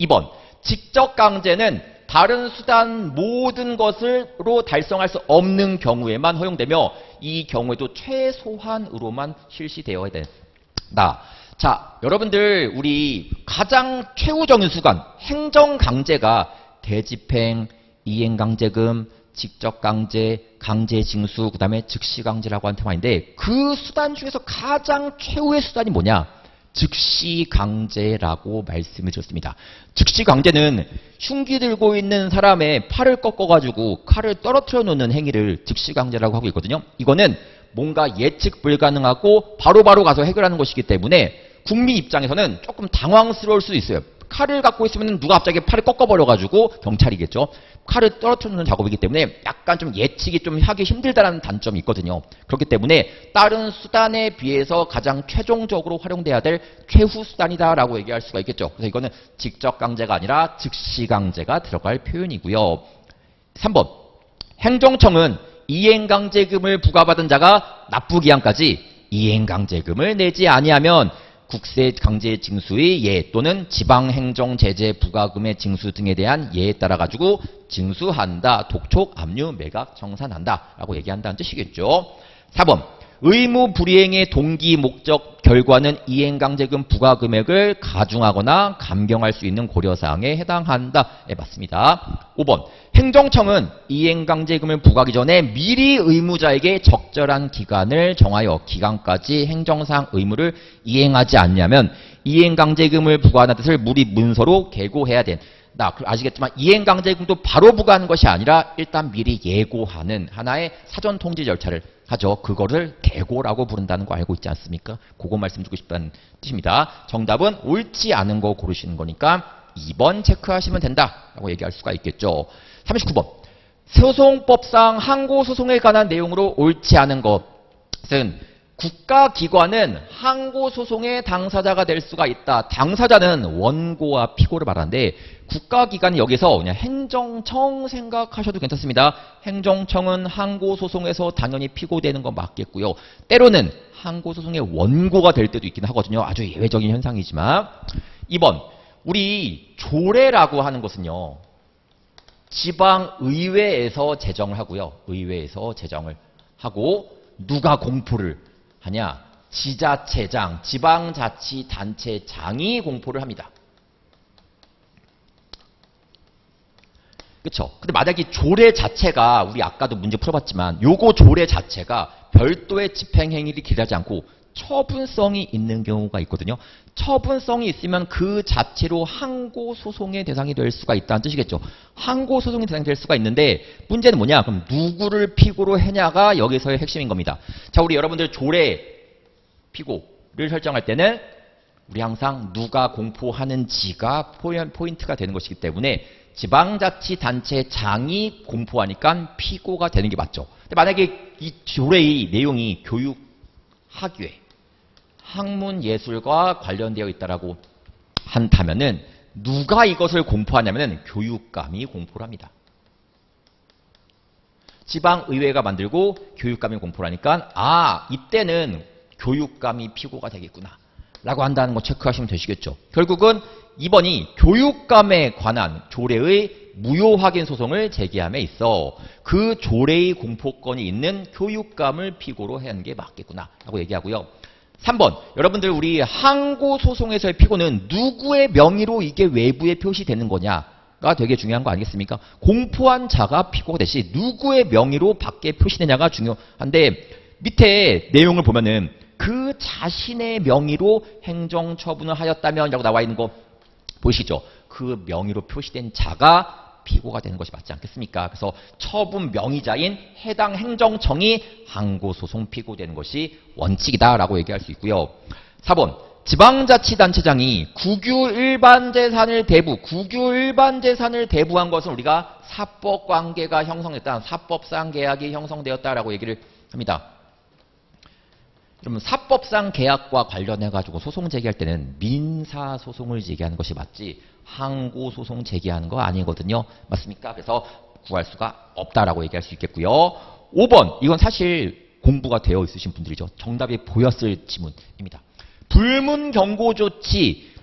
2번 직접강제는 다른 수단 모든 것으로 달성할 수 없는 경우에만 허용되며 이 경우에도 최소한으로만 실시되어야 된다. 자, 여러분들 우리 가장 최후적인 수단 행정강제가 대집행, 이행강제금, 직접강제, 강제징수, 그 다음에 즉시강제라고 하는 테마인데 그 수단 중에서 가장 최후의 수단이 뭐냐? 즉시강제라고 말씀을 드렸습니다. 즉시강제는 흉기 들고 있는 사람의 팔을 꺾어가지고 칼을 떨어뜨려 놓는 행위를 즉시강제라고 하고 있거든요. 이거는 뭔가 예측 불가능하고 바로바로 가서 해결하는 것이기 때문에 국민 입장에서는 조금 당황스러울 수도 있어요. 칼을 갖고 있으면 누가 갑자기 팔을 꺾어버려가지고 경찰이겠죠. 칼을 떨어뜨리는 작업이기 때문에 약간 좀 예측이 좀 하기 힘들다는 단점이 있거든요. 그렇기 때문에 다른 수단에 비해서 가장 최종적으로 활용돼야 될 최후 수단이다라고 얘기할 수가 있겠죠. 그래서 이거는 직접 강제가 아니라 즉시 강제가 들어갈 표현이고요. 3번. 행정청은 이행강제금을 부과받은 자가 납부기한까지 이행강제금을 내지 아니하면 국세강제징수의 예 또는 지방행정제재 부과금의 징수 등에 대한 예에 따라 가지고 징수한다, 독촉, 압류, 매각, 청산한다 라고 얘기한다는 뜻이겠죠. 4번. 의무 불이행의 동기, 목적, 결과는 이행강제금 부과금액을 가중하거나 감경할 수 있는 고려사항에 해당한다. 예, 맞습니다. 5번. 행정청은 이행강제금을 부과하기 전에 미리 의무자에게 적절한 기간을 정하여 기간까지 행정상 의무를 이행하지 않냐면 이행강제금을 부과하는 뜻을 무리 문서로 계고해야 된다. 아시겠지만 이행강제금도 바로 부과하는 것이 아니라 일단 미리 예고하는 하나의 사전통지 절차를 하죠. 그거를 계고라고 부른다는 거 알고 있지 않습니까? 그거 말씀드리고 싶다는 뜻입니다. 정답은 옳지 않은 거 고르시는 거니까 2번 체크하시면 된다라고 얘기할 수가 있겠죠. 39번. 소송법상 항고소송에 관한 내용으로 옳지 않은 것은 국가기관은 항고소송의 당사자가 될 수가 있다. 당사자는 원고와 피고를 말하는데 국가기관이 여기서 그냥 행정청 생각하셔도 괜찮습니다. 행정청은 항고소송에서 당연히 피고되는 건 맞겠고요. 때로는 항고소송의 원고가 될 때도 있긴 하거든요. 아주 예외적인 현상이지만. 2번. 우리 조례라고 하는 것은요. 지방의회에서 제정을 하고요. 의회에서 제정을 하고 누가 공포를 하냐? 지자체장, 지방자치단체장이 공포를 합니다. 그쵸? 근데 만약에 조례 자체가 우리 아까도 문제 풀어봤지만 요거 조례 자체가 별도의 집행행위를 기하지 않고 처분성이 있는 경우가 있거든요. 처분성이 있으면 그 자체로 항고소송의 대상이 될 수가 있다는 뜻이겠죠. 항고소송의 대상이 될 수가 있는데 문제는 뭐냐? 그럼 누구를 피고로 하냐가 여기서의 핵심인 겁니다. 자, 우리 여러분들 조례 피고를 설정할 때는 우리 항상 누가 공포하는지가 포인트가 되는 것이기 때문에 지방자치단체장이 공포하니까 피고가 되는 게 맞죠. 근데 만약에 이 조례의 내용이 교육, 학외, 학문예술과 관련되어 있다라고 한다면은 누가 이것을 공포하냐면은 교육감이 공포를 합니다. 지방의회가 만들고 교육감이 공포를 하니까 이때는 교육감이 피고가 되겠구나 라고 한다는 거 체크하시면 되시겠죠. 결국은 2번이 교육감에 관한 조례의 무효 확인 소송을 제기함에 있어 그 조례의 공포권이 있는 교육감을 피고로 하는 게 맞겠구나 라고 얘기하고요. 3번. 여러분들 우리 항고소송에서의 피고는 누구의 명의로 이게 외부에 표시되는 거냐가 되게 중요한 거 아니겠습니까? 공포한 자가 피고가 되시 누구의 명의로 밖에 표시되냐가 중요한데 밑에 내용을 보면은 그 자신의 명의로 행정처분을 하였다면 라고 나와 있는 거 보이시죠? 그 명의로 표시된 자가 피고가 되는 것이 맞지 않겠습니까? 그래서 처분 명의자인 해당 행정청이 항고소송 피고되는 것이 원칙이다라고 얘기할 수 있고요. 4번. 지방자치단체장이 국유 일반 재산을 대부한 것은 우리가 사법관계가 형성됐다. 사법상 계약이 형성되었다라고 얘기를 합니다. 그러면 사법상 계약과 관련해가지고 소송 제기할 때는 민사소송을 제기하는 것이 맞지 항고소송 제기하는 거 아니거든요. 맞습니까? 그래서 구할 수가 없다라고 얘기할 수 있겠고요. 5번. 이건 사실 공부가 되어 있으신 분들이죠. 정답이 보였을 지문입니다. 불문경고조치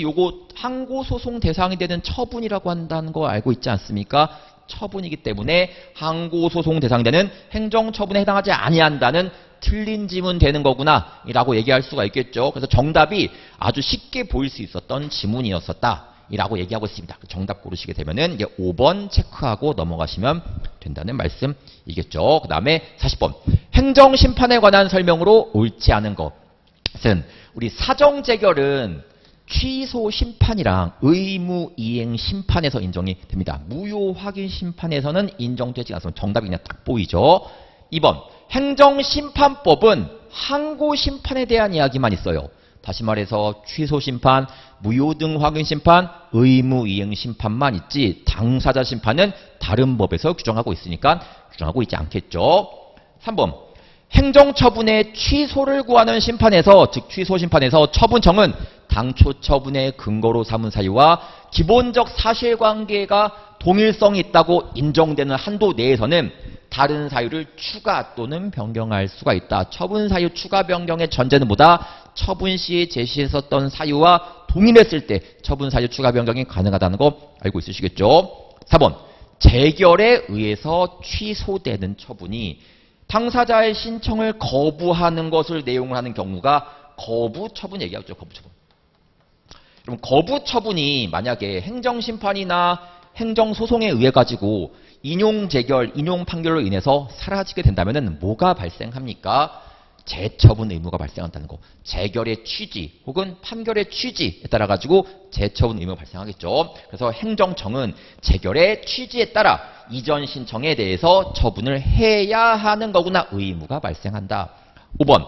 요거 항고소송 대상이 되는 처분이라고 한다는 거 알고 있지 않습니까? 처분이기 때문에 항고소송 대상이 되는 행정처분에 해당하지 아니한다는 틀린 지문 되는 거구나 라고 얘기할 수가 있겠죠. 그래서 정답이 아주 쉽게 보일 수 있었던 지문이었었다 라고 얘기하고 있습니다. 정답 고르시게 되면은 이제 5번 체크하고 넘어가시면 된다는 말씀이겠죠. 그 다음에 40번. 행정심판에 관한 설명으로 옳지 않은 것은 우리 사정재결은 취소 심판이랑 의무 이행 심판에서 인정이 됩니다. 무효 확인 심판에서는 인정되지 않습니다. 정답이 그냥 딱 보이죠. 2번. 행정심판법은 항고심판에 대한 이야기만 있어요. 다시 말해서 취소 심판, 무효 등 확인 심판, 의무 이행 심판만 있지 당사자 심판은 다른 법에서 규정하고 있으니까 규정하고 있지 않겠죠. 3번. 행정처분의 취소를 구하는 심판에서, 즉 취소 심판에서 처분청은 당초 처분의 근거로 삼은 사유와 기본적 사실관계가 동일성이 있다고 인정되는 한도 내에서는 다른 사유를 추가 또는 변경할 수가 있다. 처분 사유 추가 변경의 전제는 뭐다? 처분 시에 제시했었던 사유와 동일했을 때 처분 사유 추가 변경이 가능하다는 거 알고 있으시겠죠? 4번. 재결에 의해서 취소되는 처분이 당사자의 신청을 거부하는 것을 내용을 하는 경우가 거부처분 얘기하죠. 거부처분. 그럼 거부처분이 만약에 행정심판이나 행정소송에 의해 가지고 인용재결, 인용판결로 인해서 사라지게 된다면 뭐가 발생합니까? 재처분 의무가 발생한다는 거. 재결의 취지 혹은 판결의 취지에 따라 가지고 재처분 의무가 발생하겠죠. 그래서 행정청은 재결의 취지에 따라 이전 신청에 대해서 처분을 해야 하는 거구나. 의무가 발생한다. 5번.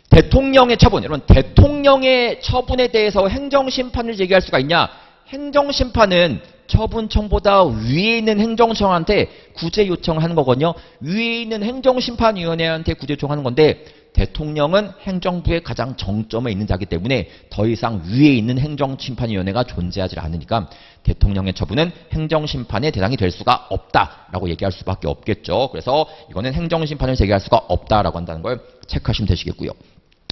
대통령의 처분. 여러분, 대통령의 처분에 대해서 행정심판을 제기할 수가 있냐? 행정심판은 처분청보다 위에 있는 행정청한테 구제 요청을 하는 거거든요. 위에 있는 행정심판위원회한테 구제 요청하는 건데 대통령은 행정부의 가장 정점에 있는 자이기 때문에 더 이상 위에 있는 행정심판위원회가 존재하지 않으니까 대통령의 처분은 행정심판의 대상이 될 수가 없다라고 얘기할 수밖에 없겠죠. 그래서 이거는 행정심판을 제기할 수가 없다라고 한다는 걸 체크하시면 되시겠고요.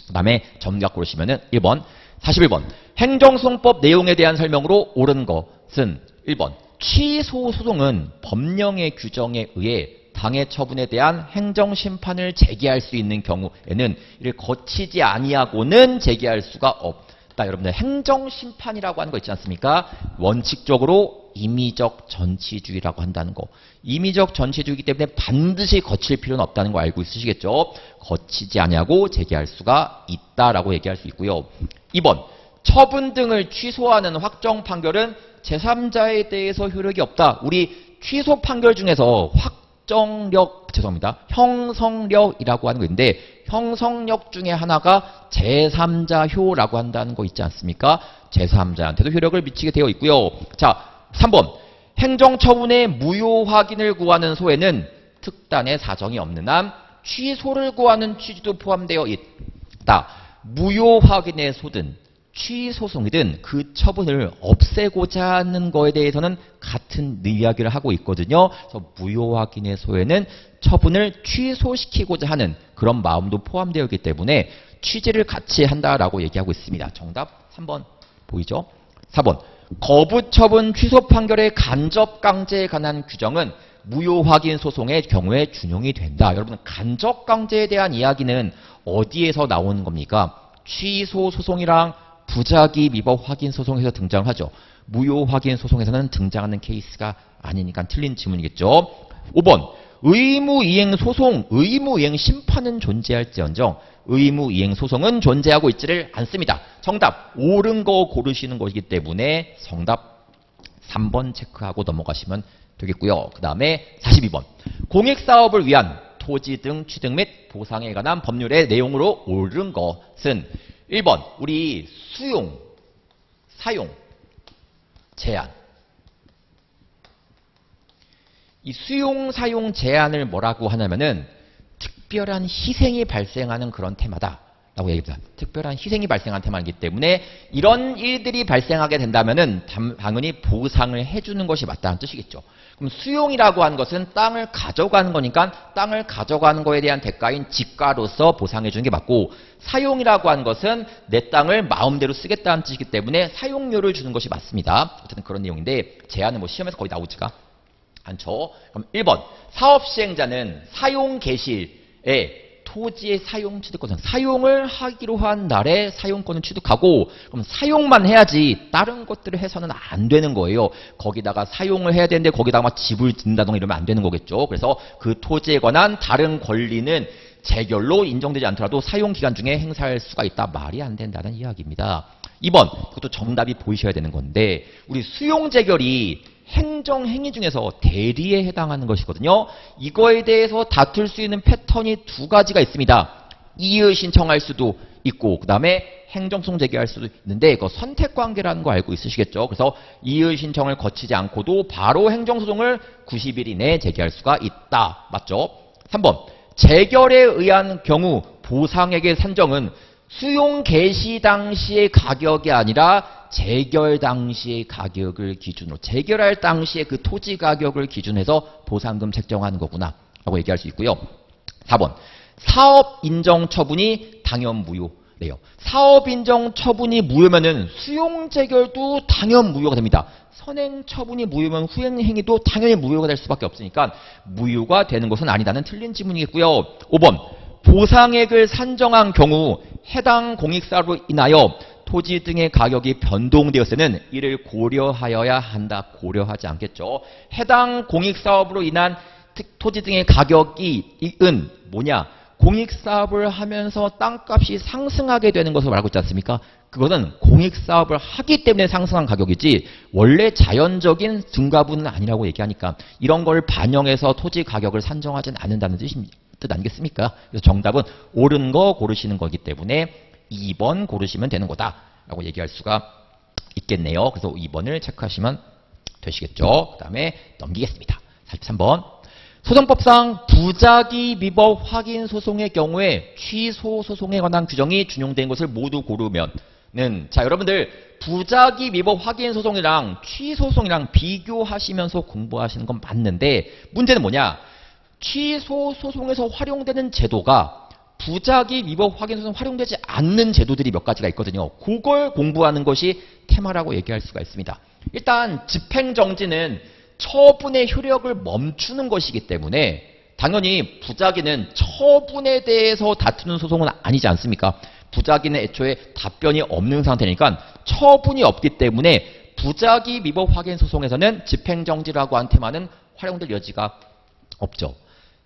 그 다음에 점각 고르시면은 1번, 41번. 행정소송법 내용에 대한 설명으로 옳은 것은 1번. 취소 소송은 법령의 규정에 의해 당의 처분에 대한 행정심판을 제기할 수 있는 경우에는 이를 거치지 아니하고는 제기할 수가 없다. 여러분들 행정심판이라고 하는 거 있지 않습니까? 원칙적으로 임의적 전치주의라고 한다는 거. 임의적 전치주의이기 때문에 반드시 거칠 필요는 없다는 거 알고 있으시겠죠? 거치지 아니하고 제기할 수가 있다라고 얘기할 수 있고요. 2번. 처분 등을 취소하는 확정 판결은 제3자에 대해서 효력이 없다. 우리 취소 판결 중에서 형성력이라고 하는 거 있는데 형성력 중에 하나가 제3자 효라고 한다는 거 있지 않습니까? 제3자한테도 효력을 미치게 되어 있고요. 자, 3번. 행정처분의 무효 확인을 구하는 소에는 특단의 사정이 없는 한 취소를 구하는 취지도 포함되어 있다. 무효 확인의 소든 취소송이든 그 처분을 없애고자 하는 거에 대해서는 같은 이야기를 하고 있거든요. 그래서 무효 확인의 소에는 처분을 취소시키고자 하는 그런 마음도 포함되어 있기 때문에 취지를 같이 한다라고 얘기하고 있습니다. 정답 3번 보이죠? 4번. 거부처분 취소 판결의 간접 강제에 관한 규정은 무효 확인 소송의 경우에 준용이 된다. 여러분, 간접 강제에 대한 이야기는 어디에서 나오는 겁니까? 취소 소송이랑 부작위 위법 확인 소송에서 등장하죠. 무효 확인 소송에서는 등장하는 케이스가 아니니까 틀린 질문이겠죠. 5번. 의무 이행 소송, 의무 이행 심판은 존재할지언정 의무 이행 소송은 존재하고 있지를 않습니다. 정답 옳은 거 고르시는 것이기 때문에 정답 3번 체크하고 넘어가시면 되겠고요. 그 다음에 42번. 공익사업을 위한 토지 등 취득 및 보상에 관한 법률의 내용으로 옳은 것은 1번. 우리 수용, 사용, 제한. 이 수용, 사용, 제한을 뭐라고 하냐면은 특별한 희생이 발생하는 그런 테마다 라고 얘기합니다. 특별한 희생이 발생한 테마이기 때문에 이런 일들이 발생하게 된다면은 당연히 보상을 해주는 것이 맞다는 뜻이겠죠. 그럼 수용이라고 하는 것은 땅을 가져가는 거니까 땅을 가져가는 거에 대한 대가인 집가로서 보상해 주는 게 맞고, 사용이라고 하는 것은 내 땅을 마음대로 쓰겠다는 뜻이기 때문에 사용료를 주는 것이 맞습니다. 어쨌든 그런 내용인데 제한은 뭐 시험에서 거의 나오지가 않죠. 그럼 1번. 사업 시행자는 사용 개시에 토지의 사용 취득권, 사용을 하기로 한 날에 사용권을 취득하고, 그럼 사용만 해야지 다른 것들을 해서는 안 되는 거예요. 거기다가 사용을 해야 되는데 거기다가 막 집을 짓는다던가 이러면 안 되는 거겠죠. 그래서 그 토지에 관한 다른 권리는 재결로 인정되지 않더라도 사용 기간 중에 행사할 수가 있다. 말이 안 된다는 이야기입니다. 2번. 그것도 정답이 보이셔야 되는 건데, 우리 수용 재결이 행정행위 중에서 대리에 해당하는 것이거든요. 이거에 대해서 다툴 수 있는 패턴이 두 가지가 있습니다. 이의 신청할 수도 있고 그 다음에 행정소송 제기할 수도 있는데 그 선택관계라는 거 알고 있으시겠죠? 그래서 이의 신청을 거치지 않고도 바로 행정소송을 90일 이내에 제기할 수가 있다. 맞죠? 3번 재결에 의한 경우 보상액의 산정은 수용 개시 당시의 가격이 아니라 재결 당시의 가격을 기준으로 재결할 당시의 그 토지 가격을 기준해서 보상금 책정하는 거구나 라고 얘기할 수 있고요. 4번 사업 인정 처분이 당연 무효래요. 사업 인정 처분이 무효면은 수용 재결도 당연 무효가 됩니다. 선행 처분이 무효면 후행 행위도 당연히 무효가 될 수밖에 없으니까 무효가 되는 것은 아니다는 틀린 지문이겠고요. 5번 보상액을 산정한 경우 해당 공익사업으로 인하여 토지 등의 가격이 변동되었을 때는 이를 고려하여야 한다. 고려하지 않겠죠. 해당 공익사업으로 인한 토지 등의 가격이 은 뭐냐? 공익사업을 하면서 땅값이 상승하게 되는 것을 말하고 있지 않습니까? 그거는 공익사업을 하기 때문에 상승한 가격이지 원래 자연적인 증가분은 아니라고 얘기하니까 이런 걸 반영해서 토지 가격을 산정하지는 않는다는 뜻 아니겠습니까? 그래서 정답은 옳은 거 고르시는 거기 때문에 2번 고르시면 되는 거다 라고 얘기할 수가 있겠네요. 그래서 2번을 체크하시면 되시겠죠. 그 다음에 넘기겠습니다. 43번 소송법상 부작위 위법 확인 소송의 경우에 취소 소송에 관한 규정이 준용된 것을 모두 고르면은 자 여러분들 부작위 위법 확인 소송이랑 취소 소송이랑 비교하시면서 공부하시는 건 맞는데 문제는 뭐냐? 취소 소송에서 활용되는 제도가 부작위 위법 확인 소송 활용되지 않는 제도들이 몇 가지가 있거든요. 그걸 공부하는 것이 테마라고 얘기할 수가 있습니다. 일단 집행정지는 처분의 효력을 멈추는 것이기 때문에 당연히 부작위는 처분에 대해서 다투는 소송은 아니지 않습니까? 부작위는 애초에 답변이 없는 상태니까 처분이 없기 때문에 부작위 위법 확인 소송에서는 집행정지라고 한 테마는 활용될 여지가 없죠.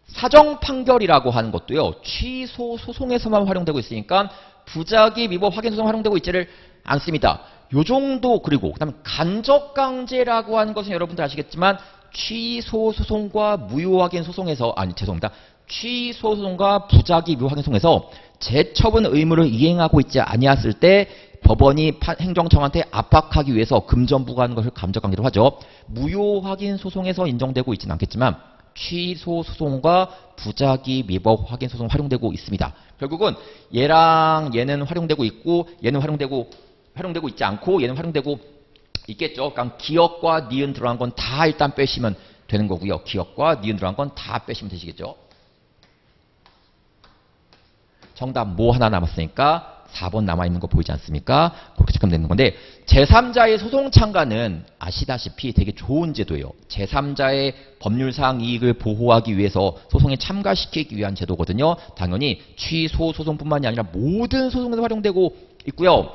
사정 판결이라고 하는 것도요. 취소 소송에서만 활용되고 있으니까 부작위 위법 확인 소송 활용되고 있지를 않습니다. 요 정도 그리고 그다음에 간접강제라고 하는 것은 여러분들 아시겠지만 취소 소송과 무효 확인 소송에서 취소 소송과 부작위 위법 확인 소송에서 재처분 의무를 이행하고 있지 아니했을 때 법원이 행정청한테 압박하기 위해서 금전부과하는 것을 간접강제로 하죠. 무효 확인 소송에서 인정되고 있지는 않겠지만 취소 소송과 부작위 위법 확인 소송 활용되고 있습니다. 결국은 얘랑 얘는 활용되고 있고 얘는 활용되고 있지 않고 얘는 활용되고 있겠죠. 그러니까 기억과 니은 들어간 건 다 일단 빼시면 되는 거고요. 기억과 니은 들어간 건 다 빼시면 되시겠죠. 정답 뭐 하나 남았으니까 4번 남아있는 거 보이지 않습니까? 그렇게 체크하면 되는 건데 제3자의 소송 참가는 아시다시피 되게 좋은 제도예요. 제3자의 법률상 이익을 보호하기 위해서 소송에 참가시키기 위한 제도거든요. 당연히 취소 소송뿐만이 아니라 모든 소송에서 활용되고 있고요.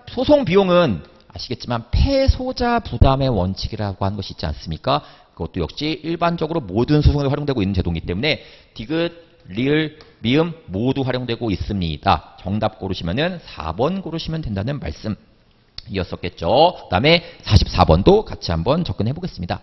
소송 비용은 아시겠지만 패소자 부담의 원칙이라고 하는 것이 있지 않습니까? 그것도 역시 일반적으로 모든 소송에 활용되고 있는 제도이기 때문에 디귿, 리을, 미음 모두 활용되고 있습니다. 정답 고르시면은 4번 고르시면 된다는 말씀이었었겠죠. 그 다음에 44번도 같이 한번 접근해 보겠습니다.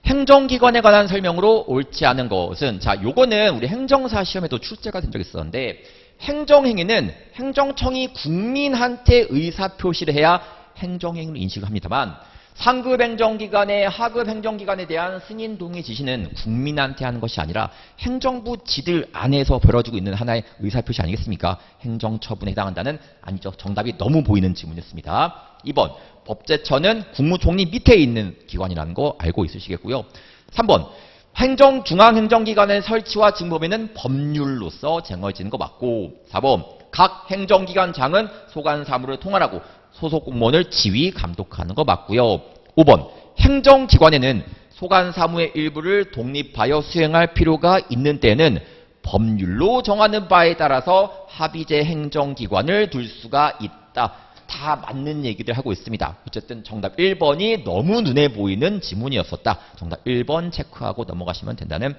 행정기관에 관한 설명으로 옳지 않은 것은 자 요거는 우리 행정사 시험에도 출제가 된 적이 있었는데 행정행위는 행정청이 국민한테 의사표시를 해야 행정행위로 인식을 합니다만 상급 행정기관의 하급 행정기관에 대한 승인 동의 지시는 국민한테 하는 것이 아니라 행정부 지들 안에서 벌어지고 있는 하나의 의사표시 아니겠습니까? 행정처분에 해당한다는 아니죠. 정답이 너무 보이는 질문이었습니다. 2번 법제처는 국무총리 밑에 있는 기관이라는 거 알고 있으시겠고요. 3번 중앙행정기관의 설치와 직무범위는 법률로서 정해지는 거 맞고 4번 각 행정기관장은 소관 사무를 통할하고 소속 공무원을 지휘 감독하는 거 맞고요. 5번 행정기관에는 소관 사무의 일부를 독립하여 수행할 필요가 있는 때에는 법률로 정하는 바에 따라서 합의제 행정기관을 둘 수가 있다. 다 맞는 얘기들 하고 있습니다. 어쨌든 정답 1번이 너무 눈에 보이는 지문이었었다. 정답 1번 체크하고 넘어가시면 된다는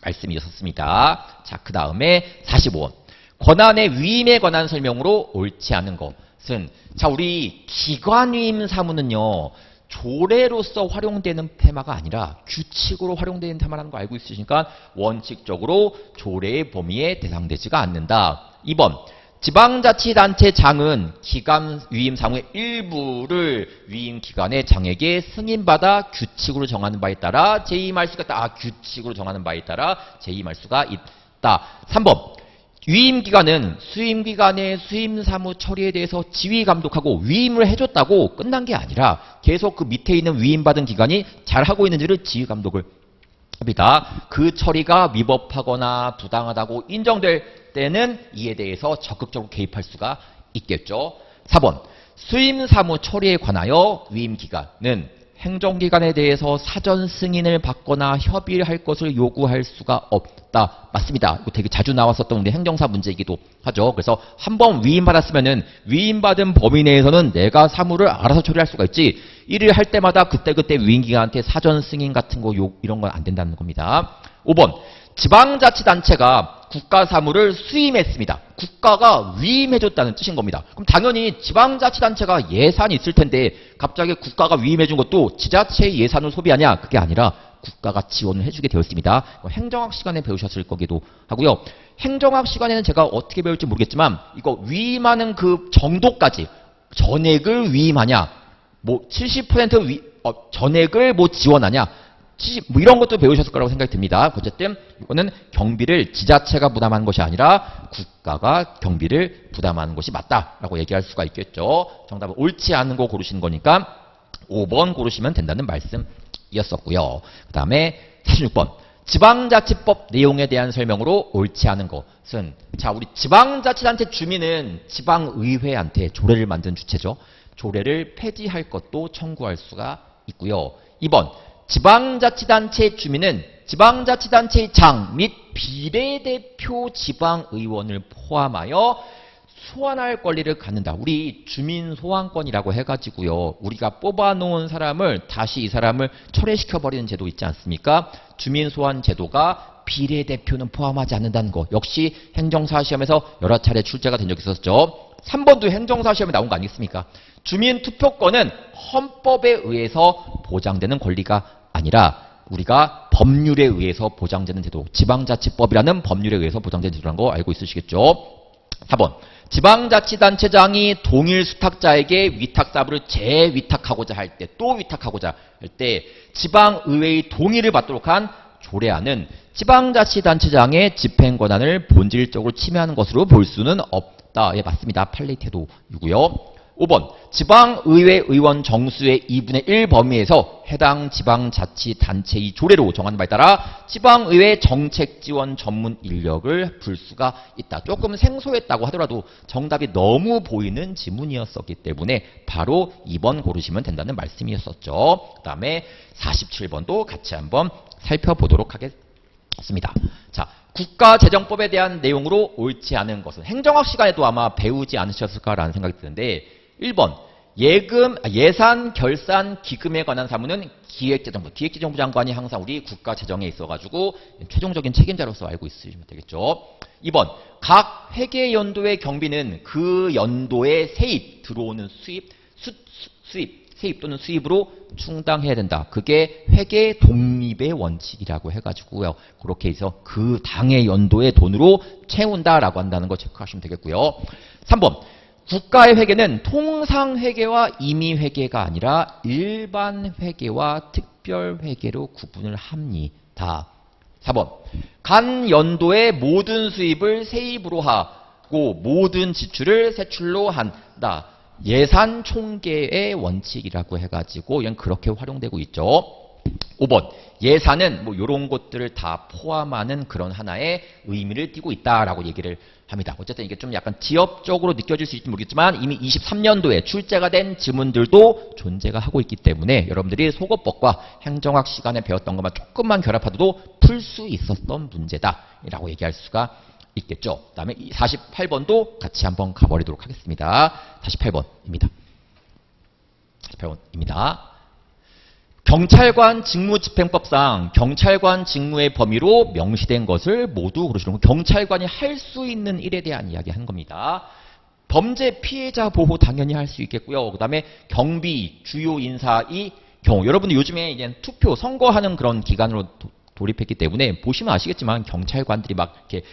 말씀이었습니다. 자, 그 다음에 45번. 권한의 위임에 관한 설명으로 옳지 않은 것은 자, 우리 기관위임 사무는요. 조례로서 활용되는 테마가 아니라 규칙으로 활용되는 테마라는 거 알고 있으시니까 원칙적으로 조례의 범위에 대상되지가 않는다. 2번. 지방자치단체장은 기간 위임 사무의 일부를 위임 기관의 장에게 승인받아 규칙으로 정하는 바에 따라 재임할 수가 있다. 규칙으로 정하는 바에 따라 재임할 수가 있다. 3번. 위임기관은 수임기관의 수임사무 처리에 대해서 지휘 감독하고 위임을 해줬다고 끝난 게 아니라 계속 그 밑에 있는 위임받은 기관이 잘하고 있는지를 지휘 감독을 합니다. 그 처리가 위법하거나 부당하다고 인정될 때는 이에 대해서 적극적으로 개입할 수가 있겠죠. 4번. 수임사무 처리에 관하여 위임기관은 행정기관에 대해서 사전 승인을 받거나 협의를 할 것을 요구할 수가 없다. 맞습니다. 이거 되게 자주 나왔었던 우리 행정사 문제이기도 하죠. 그래서 한번 위임받았으면은 위임받은 범위 내에서는 내가 사무를 알아서 처리할 수가 있지. 일을 할 때마다 그때그때 위임기관한테 사전 승인 같은 거 이런 건 안 된다는 겁니다. 5번. 지방자치단체가 국가 사무를 수임했습니다. 국가가 위임해줬다는 뜻인 겁니다. 그럼 당연히 지방자치단체가 예산이 있을 텐데 갑자기 국가가 위임해준 것도 지자체의 예산을 소비하냐? 그게 아니라 국가가 지원을 해주게 되었습니다. 행정학 시간에 배우셨을 거기도 하고요. 행정학 시간에는 제가 어떻게 배울지 모르겠지만 이거 위임하는 그 정도까지 전액을 위임하냐? 뭐 70% 전액을 뭐 지원하냐? 뭐 이런 것도 배우셨을 거라고 생각이 듭니다. 어쨌든 이거는 경비를 지자체가 부담하는 것이 아니라 국가가 경비를 부담하는 것이 맞다라고 얘기할 수가 있겠죠. 정답은 옳지 않은 거 고르시는 거니까 5번 고르시면 된다는 말씀이었었고요. 그 다음에 46번. 지방자치법 내용에 대한 설명으로 옳지 않은 것은 자 우리 지방자치단체 주민은 지방의회한테 조례를 만든 주체죠. 조례를 폐지할 것도 청구할 수가 있고요. 2번. 지방자치단체 주민은 지방자치단체의 장 및 비례대표 지방의원을 포함하여 소환할 권리를 갖는다. 우리 주민소환권이라고 해가지고요. 우리가 뽑아놓은 사람을 다시 이 사람을 철회시켜버리는 제도 있지 않습니까? 주민소환 제도가 비례대표는 포함하지 않는다는 거. 역시 행정사 시험에서 여러 차례 출제가 된 적이 있었죠. 3번도 행정사 시험에 나온 거 아니겠습니까? 주민투표권은 헌법에 의해서 보장되는 권리가 아니라 우리가 법률에 의해서 보장되는 제도, 지방자치법이라는 법률에 의해서 보장되는 제도라는 거 알고 있으시겠죠? 4번. 지방자치단체장이 동일 수탁자에게 위탁사무를 재위탁하고자 할 때, 또 위탁하고자 할 때 지방의회의 동의를 받도록 한 조례안은 지방자치단체장의 집행권한을 본질적으로 침해하는 것으로 볼 수는 없다. 예, 맞습니다. 판례 태도이고요. 5번. 지방의회 의원 정수의 2분의 1 범위에서 해당 지방자치단체의 조례로 정하는 바에 따라 지방의회 정책지원 전문 인력을 불 수가 있다. 조금 생소했다고 하더라도 정답이 너무 보이는 지문이었었기 때문에 바로 2번 고르시면 된다는 말씀이었었죠. 그 다음에 47번도 같이 한번 살펴보도록 하겠습니다. 자, 국가재정법에 대한 내용으로 옳지 않은 것은 행정학 시간에도 아마 배우지 않으셨을까라는 생각이 드는데 1번 예산, 결산, 기금에 관한 사무는 기획재정부, 기획재정부 장관이 항상 우리 국가재정에 있어가지고 최종적인 책임자로서 알고 있으시면 되겠죠. 2번 각 회계연도의 경비는 그 연도의 세입, 들어오는 수입, 세입 또는 수입으로 충당해야 된다. 그게 회계 독립의 원칙이라고 해가지고요. 그렇게 해서 그 당의 연도의 돈으로 채운다라고 한다는 거 체크하시면 되겠고요. 3번 국가의 회계는 통상회계와 임의회계가 아니라 일반 회계와 특별회계로 구분을 합니다. 4번 간 연도의 모든 수입을 세입으로 하고 모든 지출을 세출로 한다. 예산 총계의 원칙이라고 해가지고 이건 그렇게 활용되고 있죠. 5번 예산은 뭐 이런 것들을 다 포함하는 그런 하나의 의미를 띠고 있다라고 얘기를 합니다. 어쨌든 이게 좀 약간 지엽적으로 느껴질 수 있을지 모르겠지만 이미 23년도에 출제가 된 지문들도 존재가 하고 있기 때문에 여러분들이 속어법과 행정학 시간에 배웠던 것만 조금만 결합하도 풀 수 있었던 문제다라고 얘기할 수가 있겠죠. 그 다음에 48번도 같이 한번 가버리도록 하겠습니다. 48번입니다. 48번입니다. 경찰관 직무집행법상 경찰관 직무의 범위로 명시된 것을 모두 고르시는 거. 경찰관이 할 수 있는 일에 대한 이야기 하는 겁니다. 범죄 피해자 보호 당연히 할 수 있겠고요. 그 다음에 경비, 주요 인사의 경우. 여러분들 요즘에 이제 투표, 선거하는 그런 기간으로 돌입했기 때문에 보시면 아시겠지만 경찰관들이 막 이렇게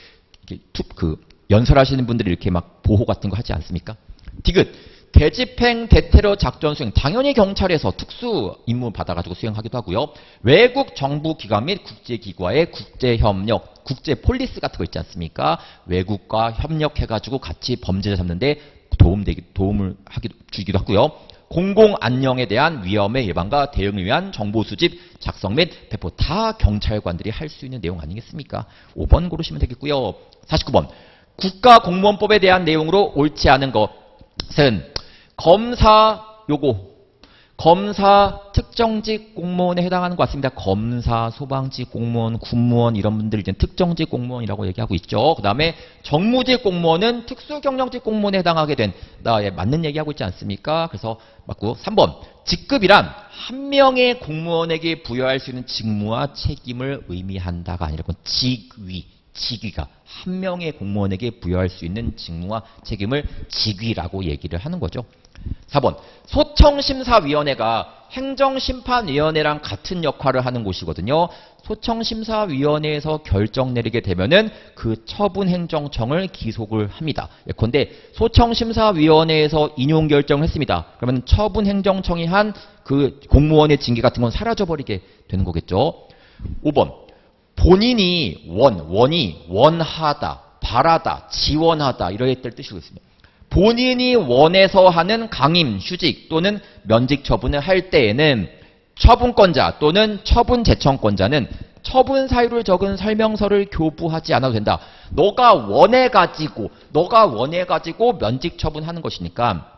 연설하시는 분들이 이렇게 막 보호 같은 거 하지 않습니까? 디귿. 대집행, 대테러 작전 수행. 당연히 경찰에서 특수 임무 받아가지고 수행하기도 하고요. 외국 정부 기관 및 국제기구와의 국제협력, 국제폴리스 같은 거 있지 않습니까? 외국과 협력해가지고 같이 범죄자 잡는데 도움을 주기도 하고요. 공공 안녕에 대한 위험의 예방과 대응을 위한 정보 수집, 작성 및 배포 다 경찰관들이 할 수 있는 내용 아니겠습니까? 5번 고르시면 되겠고요. 49번. 국가공무원법에 대한 내용으로 옳지 않은 것은 검사 특정직 공무원에 해당하는 것 같습니다. 검사, 소방직 공무원, 군무원 이런 분들 이제 특정직 공무원이라고 얘기하고 있죠. 그 다음에 정무직 공무원은 특수경력직 공무원에 해당하게 된 맞는 얘기하고 있지 않습니까? 그래서 맞고 3번 직급이란 한 명의 공무원에게 부여할 수 있는 직무와 책임을 의미한다가 아니라 직위가 한 명의 공무원에게 부여할 수 있는 직무와 책임을 직위라고 얘기를 하는 거죠. 4번 소청심사위원회가 행정심판위원회랑 같은 역할을 하는 곳이거든요. 소청심사위원회에서 결정 내리게 되면은 그 처분행정청을 기속을 합니다. 예컨대 소청심사위원회에서 인용결정을 했습니다. 그러면 처분행정청이 한 그 공무원의 징계 같은 건 사라져버리게 되는 거겠죠. 5번 본인이 원하다, 바라다, 지원하다 이럴 때를 뜻이고 있습니다. 본인이 원해서 하는 강임, 휴직 또는 면직 처분을 할 때에는 처분권자 또는 처분 제청권자는 처분 사유를 적은 설명서를 교부하지 않아도 된다. 너가 원해가지고 면직 처분하는 것이니까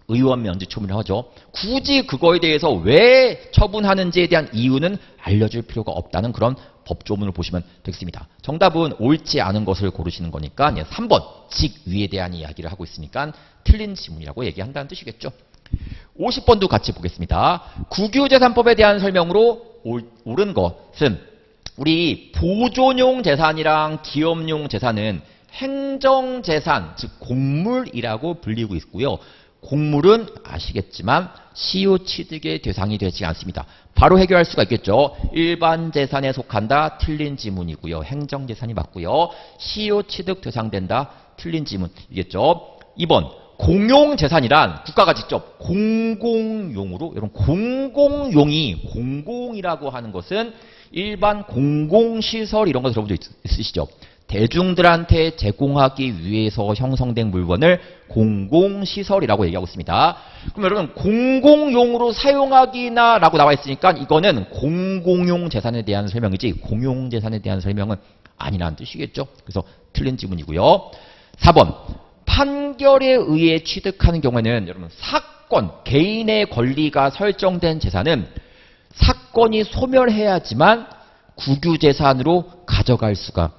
의원 면직 처분을 하죠. 굳이 그거에 대해서 왜 처분하는지에 대한 이유는 알려줄 필요가 없다는 그런 법조문을 보시면 되겠습니다. 정답은 옳지 않은 것을 고르시는 거니까 3번 직위에 대한 이야기를 하고 있으니까 틀린 지문이라고 얘기한다는 뜻이겠죠. 50번도 같이 보겠습니다. 국유재산법에 대한 설명으로 옳은 것은 우리 보존용 재산이랑 기업용 재산은 행정재산, 즉 공물이라고 불리고 있고요. 공물은 아시겠지만 시효 취득의 대상이 되지 않습니다. 바로 해결할 수가 있겠죠. 일반 재산에 속한다. 틀린 지문이고요. 행정재산이 맞고요. 시효 취득 대상된다. 틀린 지문이겠죠. 2번 공용재산이란 국가가 직접 공공용으로 여러분 공공용이 공공이라고 하는 것은 일반 공공시설 이런 거 들어본 적 있으시죠? 대중들한테 제공하기 위해서 형성된 물건을 공공시설이라고 얘기하고 있습니다. 그럼 여러분 공공용으로 사용하기나 라고 나와 있으니까 이거는 공공용 재산에 대한 설명이지 공용재산에 대한 설명은 아니라는 뜻이겠죠. 그래서 틀린 지문이고요. 4번 판결에 의해 취득하는 경우에는 여러분 사건, 개인의 권리가 설정된 재산은 사건이 소멸해야지만 국유재산으로 가져갈 수가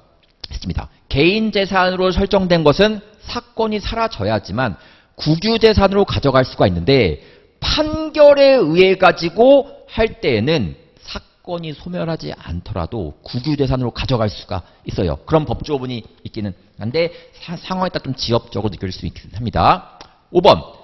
있습니다. 개인재산으로 설정된 것은 사건이 사라져야지만 국유재산으로 가져갈 수가 있는데 판결에 의해 가지고 할 때에는 사건이 소멸하지 않더라도 국유재산으로 가져갈 수가 있어요. 그런 법조문이 있기는 한데 상황에 따라 좀 지엽적으로 느낄 수 있긴 합니다. 5번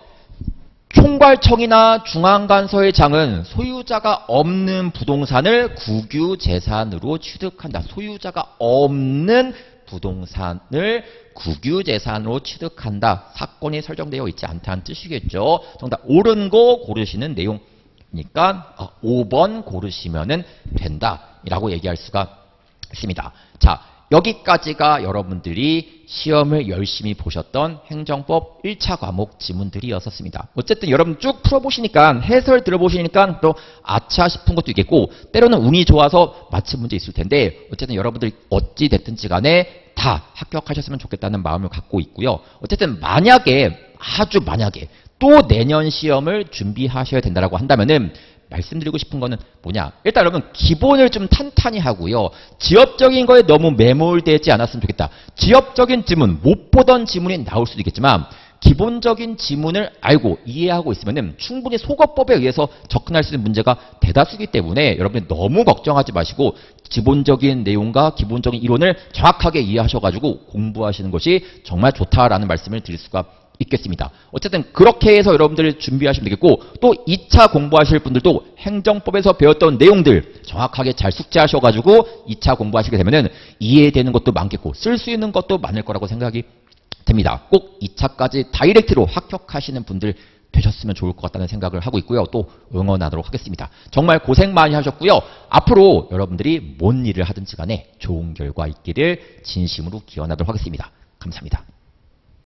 총괄청이나 중앙관서의 장은 소유자가 없는 부동산을 국유재산으로 취득한다. 소유자가 없는 부동산을 국유재산으로 취득한다. 사건이 설정되어 있지 않다는 뜻이겠죠. 정답 옳은 거 고르시는 내용이니까 5번 고르시면 된다라고 얘기할 수가 있습니다. 자, 여기까지가 여러분들이 시험을 열심히 보셨던 행정법 1차 과목 지문들이었었습니다. 어쨌든 여러분 쭉 풀어보시니까 해설 들어보시니까 또 아차 싶은 것도 있겠고 때로는 운이 좋아서 맞힌 문제 있을 텐데 어쨌든 여러분들이 어찌 됐든지 간에 다 합격하셨으면 좋겠다는 마음을 갖고 있고요. 어쨌든 아주 만약에 또 내년 시험을 준비하셔야 된다고 한다면은 말씀드리고 싶은 거는 뭐냐. 일단 여러분 기본을 좀 탄탄히 하고요. 지엽적인 거에 너무 매몰되지 않았으면 좋겠다. 지엽적인 지문, 못 보던 지문이 나올 수도 있겠지만 기본적인 지문을 알고 이해하고 있으면 충분히 속어법에 의해서 접근할 수 있는 문제가 대다수이기 때문에 여러분이 너무 걱정하지 마시고 기본적인 내용과 기본적인 이론을 정확하게 이해하셔가지고 공부하시는 것이 정말 좋다라는 말씀을 드릴 수가 있겠습니다. 어쨌든 그렇게 해서 여러분들 준비하시면 되겠고 또 2차 공부하실 분들도 행정법에서 배웠던 내용들 정확하게 잘 숙지하셔가지고 2차 공부하시게 되면은 이해되는 것도 많겠고 쓸 수 있는 것도 많을 거라고 생각이 됩니다. 꼭 2차까지 다이렉트로 합격하시는 분들 되셨으면 좋을 것 같다는 생각을 하고 있고요. 또 응원하도록 하겠습니다. 정말 고생 많이 하셨고요. 앞으로 여러분들이 뭔 일을 하든지 간에 좋은 결과 있기를 진심으로 기원하도록 하겠습니다. 감사합니다.